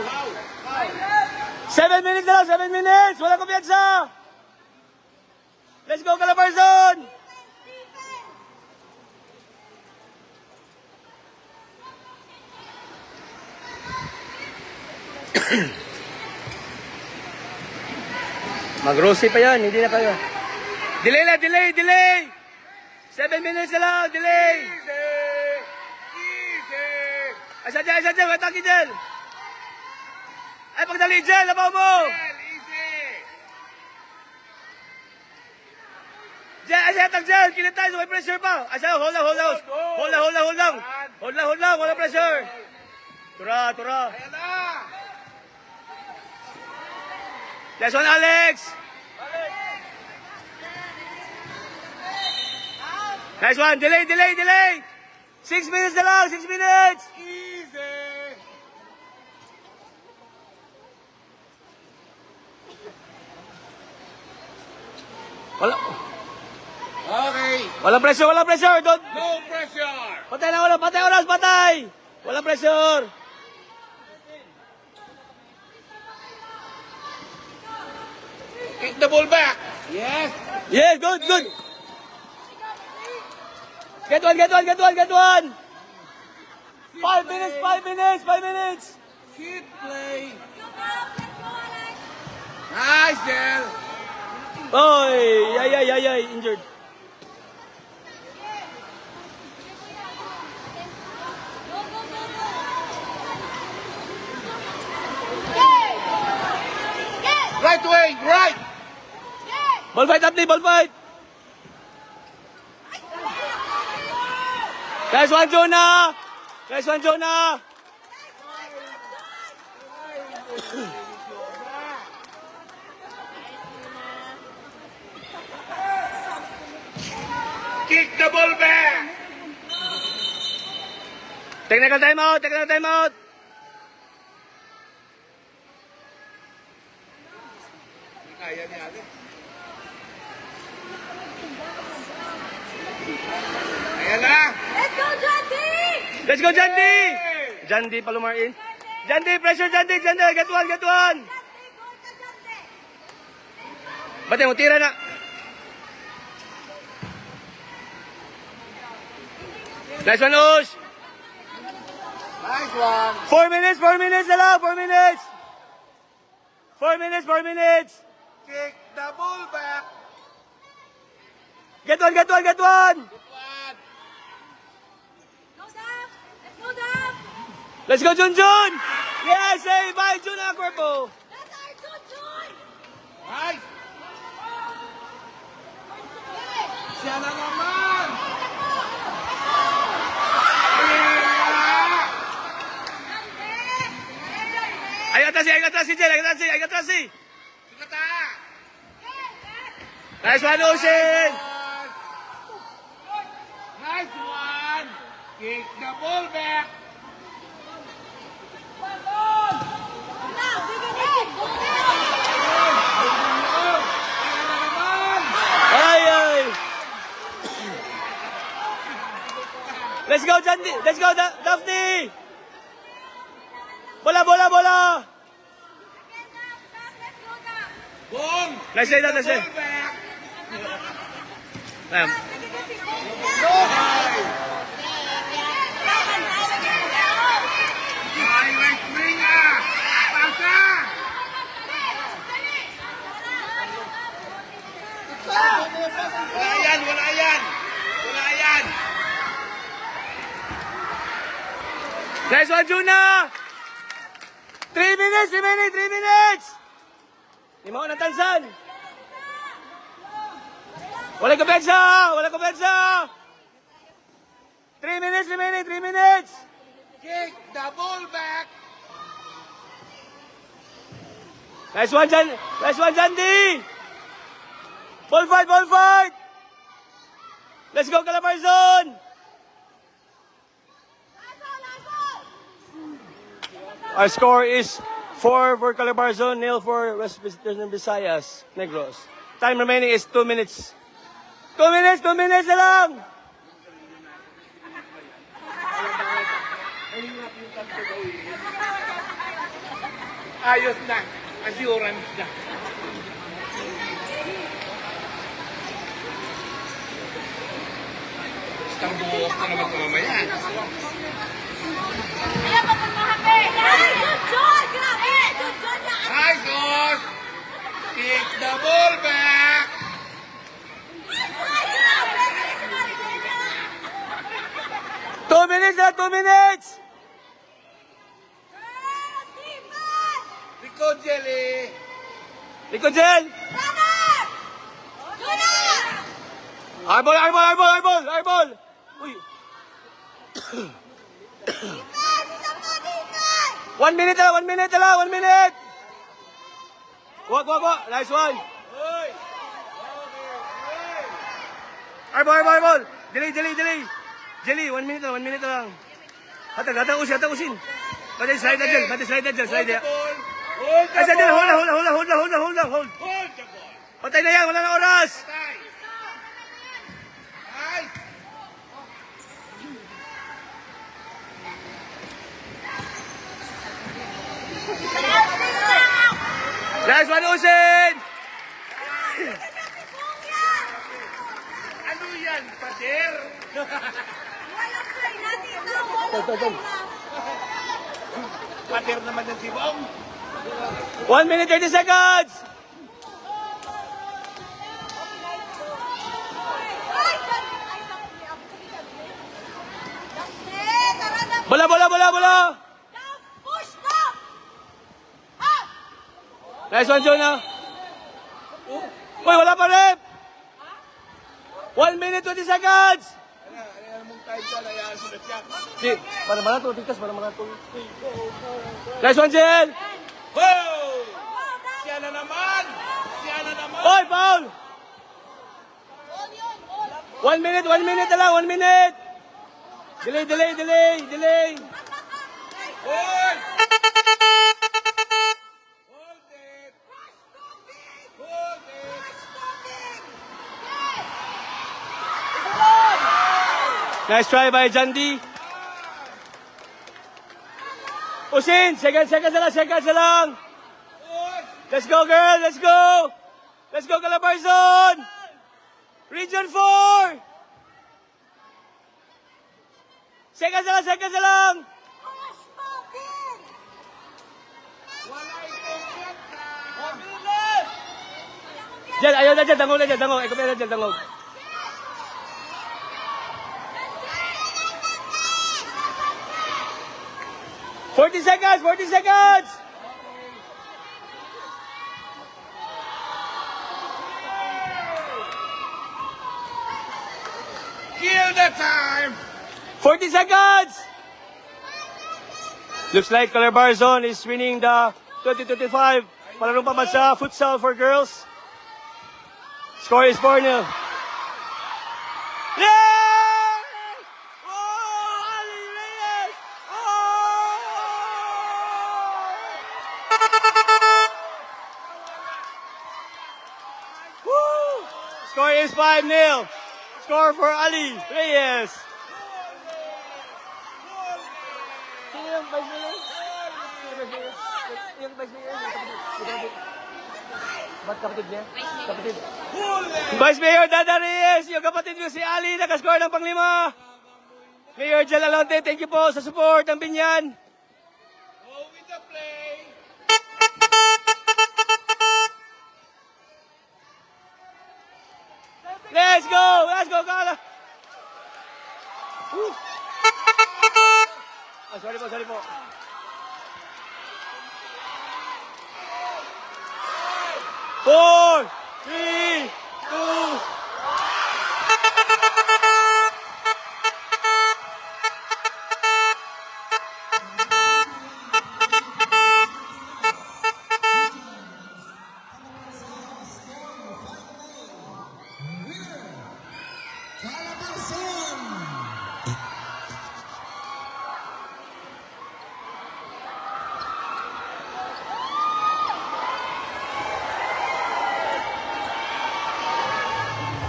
How? 7 minutes na lang, 7 minutes. Wala kumpiyansa. Let's go, Calabarzon. Mag-rosy pa yan, hindi na kayo. Delay. 7 minutes na lang, delay. Easy. Asa dyan, mataki dyan. Ay, pagdali dyan, labaw mo. Easy. Dyan, atak dyan, kinatay, may pressure pa. Asa, hold lang, wala pressure. Tura. Ayan na. Last one, Alex. Nice one, delay. 6 minutes na lang, 6 minutes. Easy. Wala, Okay. walang pressure. Don't, No pressure. patay na oras. Walang pressure. Kick the ball back. Yes. Yes, good. Get one. 5 minutes. Fit play. Nice, Del. Oy, ay, injured. Right wing, right. Ball fight, Abdi. Nice one, Jonah. Kick the ball back. Technical timeout. Kaya ni Alex. Ayan na. Let's go, Jandi, Palomar in. Jandi, pressure, Jandi. Get one. Bate mo, tira na. Nice one, Ush. Nice one. 4 minutes na lang, 4 minutes. 4 minutes. Kick the ball back. Get one. Good one. Let's go, Junjun. Yes, hey, bye, Jun Cuerpo. Nice. Siya na naman. Yeah. Transi. I got Transi. Sugata! Nice one, Ocean. Nice one! Kick the ball back! Ay, ay. Let's go, Jandy. Let's go, Daphne. Bola, bola, bola. Bong! Nice play, nice play. Ball back! Ma'am. Highlight Mringa! Pasa! Wala yan! Wala yan! Wala yan! Nice one, Juna. 3 minutes remaining, 3 minutes. Lima ko ng tansan. Wala kumpensa! Wala kumpensa! 3 minutes remaining, 3 minutes. Kick the ball back! Nice one, Jandy. Ball fight, ball fight. Let's go, Calabarzon. Our score is 4 for Calabarzon, 0 for West Visayas, Negros. Time remaining is 2 minutes. 2 minutes, 2 minutes na lang. Ayos na. Assurance na. Starbucks na naman ito mamaya. Nice, Os! Kick the ball back! 2 minutes na, 2 minutes. Rico Jelly! Likod, Jel. Airball, airball, airball, airball, airball. Uy. 1 minute na lang, 1 minute na lang, 1 minute. Wag. Nice one. Airball, airball, airball. Delay. Jelly, 1 minute na lang. Hatag usin. Bate slide na, Jel. Slide na. Hold the Ay, Jel, ball! hold. Hold the ball! Patay na yan, wala na oras. Nice! Nice one, Usin. Ano yan, pader? Pader naman ng sibong. 1 minute, 30 seconds. Bola. Nice one, Jonah. Uy, wala pa rep. 1 minute, 20 seconds. Ano mong time ka, nayaan mo na siya. Si, para to, tigkas, para to. Nice one, Jel. Wow! Siya na naman! Oy, foul. 1 minute na lang, 1 minute. Delay. Hold! Hold it! Hold it! Nice try by Jandy. Usin, seconds na lang. Hold! Let's go, girl, let's go. Let's go, Calabarzon. Region 4. Seconds na lang. Wala itong piyatsa! Jel, ayaw na, Jel, dangog. Ikaw na, Jel, dangog. Forty seconds. Kill the time! 40 seconds. Looks like Calabarzon is winning the 2025 palarong pambansa, futsal for girls. Score is 4-0. Yeah! Oh, Ali Reyes! Oh! Woo! Score is 5-0. Score for Ali Reyes. Sino yung vice mayor? Yung vice mayor? Ba't kapatid niya? Kapatid. Vice Mayor Dada Reyes, yung kapatid ko si Ali, nakascore ng pang-5. Mayor Jel Alonte, thank you po sa support ng Binyan. Go with the play. Let's go, Kala. Sorry po. 4, 3, 2. Calabarzon!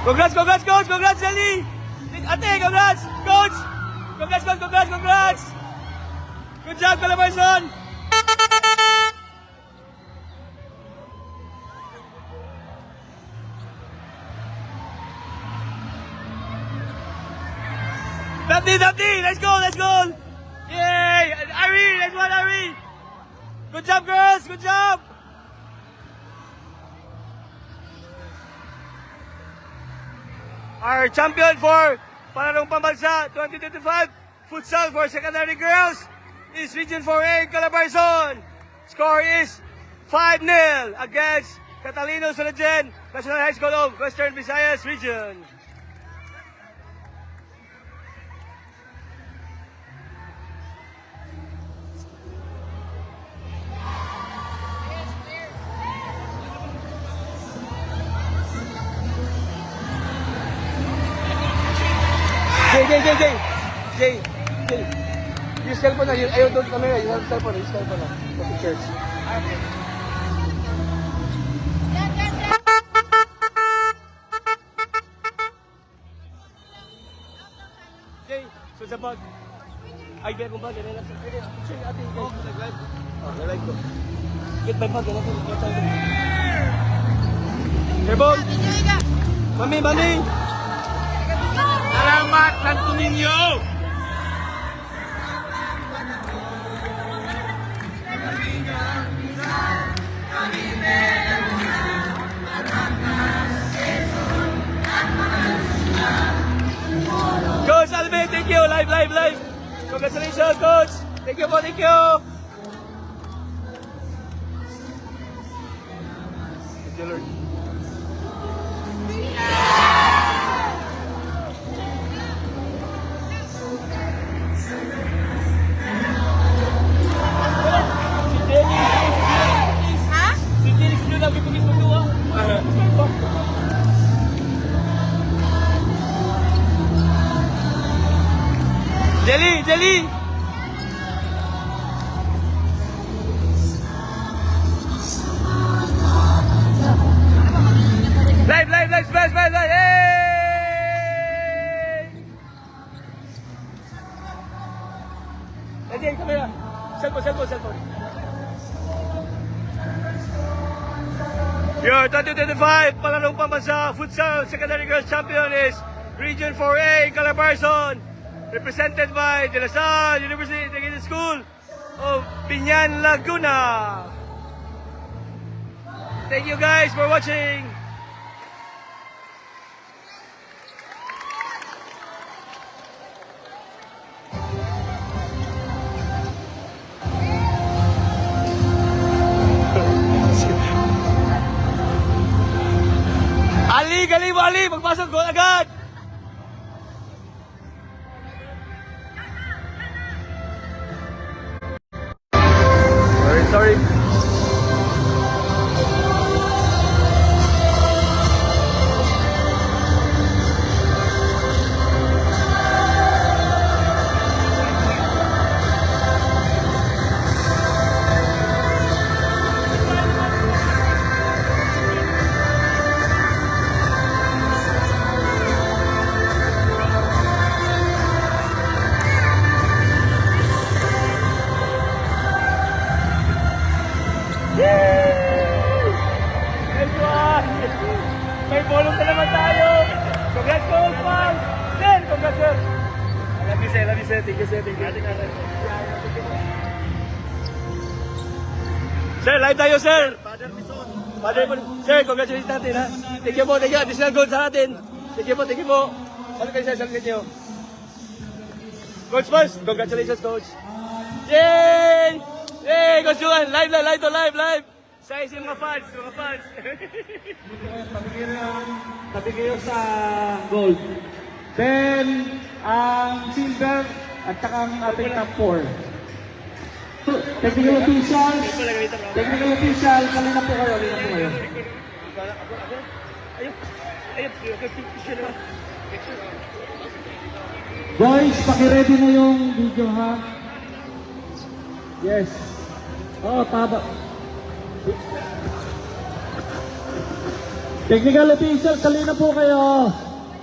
Congrats, coach! Congrats, Jelly! Ate, congrats! Coach! Congrats! Good job, Calabarzon! Dapti! Let's go! Yay! Ari! Let's go, Ari! Good job, girls! Good job! Our champion for Palarong Pambansa 2025 Futsal for Secondary Girls is Region 4A Calabarzon. Score is 5-0 against Catalino Sulagen National High School of Western Visayas Region. Jay. Use cellphone na. Ayaw doon camera. Use cellphone na. For pictures. Jay, so sa bag. Ay, kaya kong bag. Yan na. Picture ni ate. Nag-live. Nag-live ko. Get my bag. Yan na. Kerbon. Mami. Salamat, Santo Niño! Coach Alvin, thank you. Live. Congratulations, Coach. Thank you. Thank you, Lord. Si Felix dulu lagi pergi berdua. Jelly. Live, space. Hey! Ayan, kamera. Cellphone. Your 2025 Palarong Pambansa Futsal Secondary Girls Champion is Region 4A Calabarzon, represented by De La Salle University Integrated School of Binyan, Laguna. Thank you guys for watching. Ali, magpasok, goal agad! Sorry. sir. Love you, sir. Thank you, sir. Thank you. Sir, live tayo, sir. Father, sir, congratulations natin, ha. Thank you po, thank you. Additional gold sa atin. Thank you po, thank you po. Salut kayo, sir. Salut kayo. Coach first. Congratulations, coach. Yay! Yay, Coach Juan. Live na, live to live, live. Sa isang mga fans, mga fans. Tabi kayo sa gold. Then, ang silver at saka ang ating top 4. Technical official, kalina po kayo, Boys, paki-ready na yung video, ha? Yes. Oo, tama. Technical official, kalina po kayo.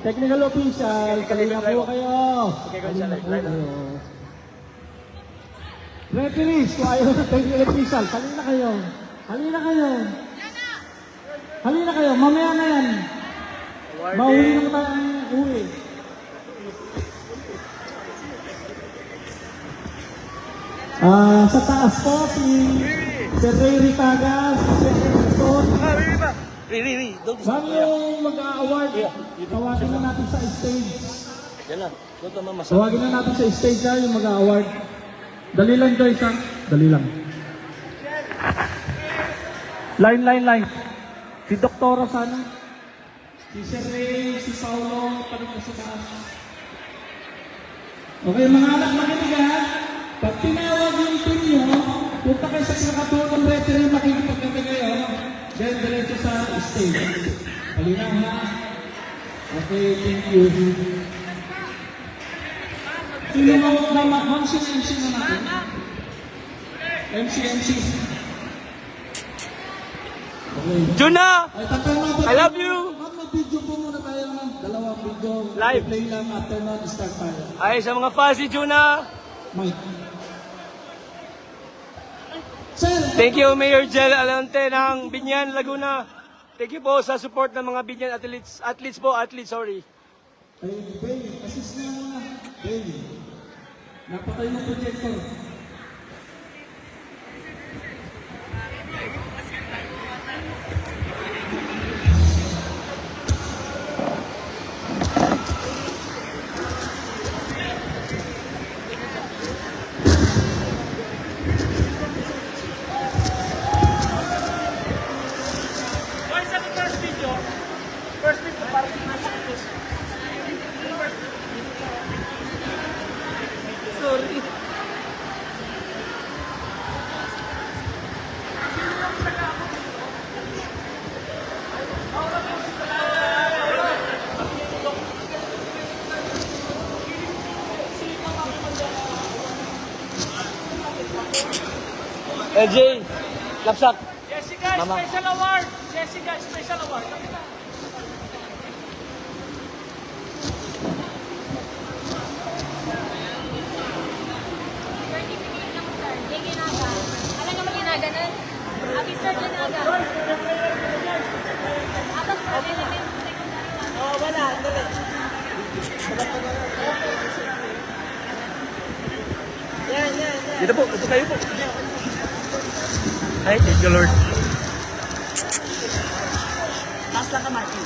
Technical official, kalina po kayo. Kalina po kayo. Referees, kung ayaw na technical official, halina kayo. Halina kayo. Halina kayo, mamaya na yan. Mahuli naman tayo ang uwi. Sa taas po, si Sir Ray Ritagas, si Sir Erson. Bago yung mag-award, tawagin na natin sa stage. Yan na. Tawagin na natin sa stage na yung mag-award. Dali lang, Joyce, ha? Dali lang. Line. Si Doktora sana. Si Sir Ray, si Paulo, tanong ko sa taas. Okay, mga anak, makinig, ha? Pag tinawag yung team nyo, punta kayo sa kinakatuwa ng referee, makikipagkata kayo. Then, diretso sa stage. Halinaw, ha? Okay, thank you. Sino na MC na natin? MC. Okay. Juna! Ay, tatlo na. I love you! Ma'am, mag-video po muna tayo ng dalawang video. Live. Play lang after na start tayo. Ay, sa mga fans si Juna. Mike. Sir! Thank you, Mayor Jel Alante ng Binyan, Laguna. Thank you po sa support ng mga Binyan athletes. Athletes, sorry. Ay, Bailey, assist na muna. Bailey. Napatay ng projector. LJ, lapsak. Jessica, Mama. special award! Jessica, special award! Alam naman ginaga nun? Officer ginaga. Atas sa element secondary. Oh, wala. Dali. Yan. Dito po, ito kayo po. Ay, thank you, Lord. Taas lang ka, Martin.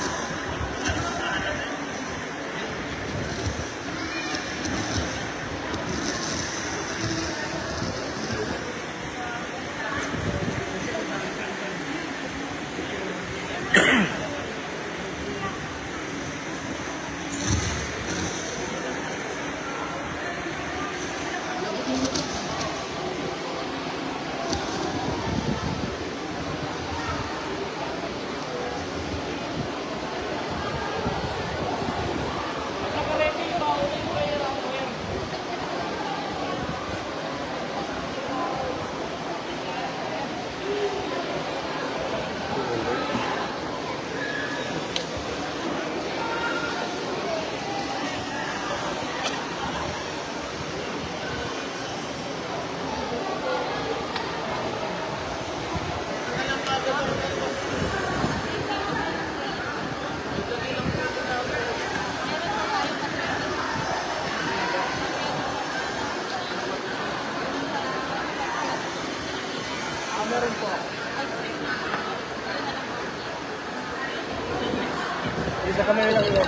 Sa camera lang yun.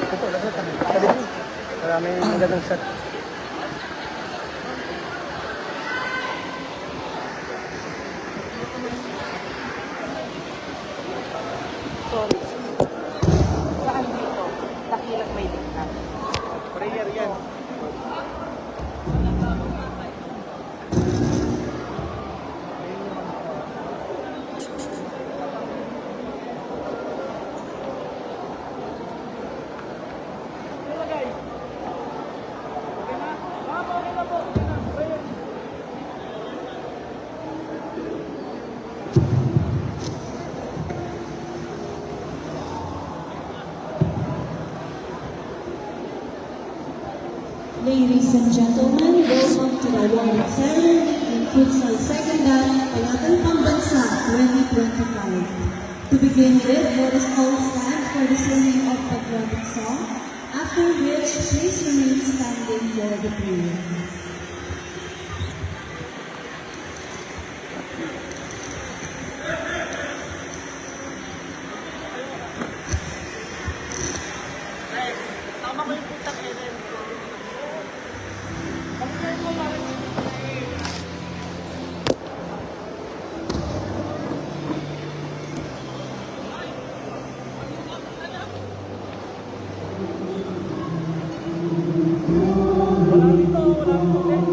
Ito, lagot kami. Maraming magandang shot. Sorry. Saan dito? Nakilag may dikta. Prayer yan. Ladies and gentlemen, welcome to the award ceremony in Futsal Second Dan, Palaban Pambansa 2025. To begin with, let us all stand for the singing of patriotic song, after which please remain standing for the prayer. Tama ko yung putang Eden. Wala dito, wala dito.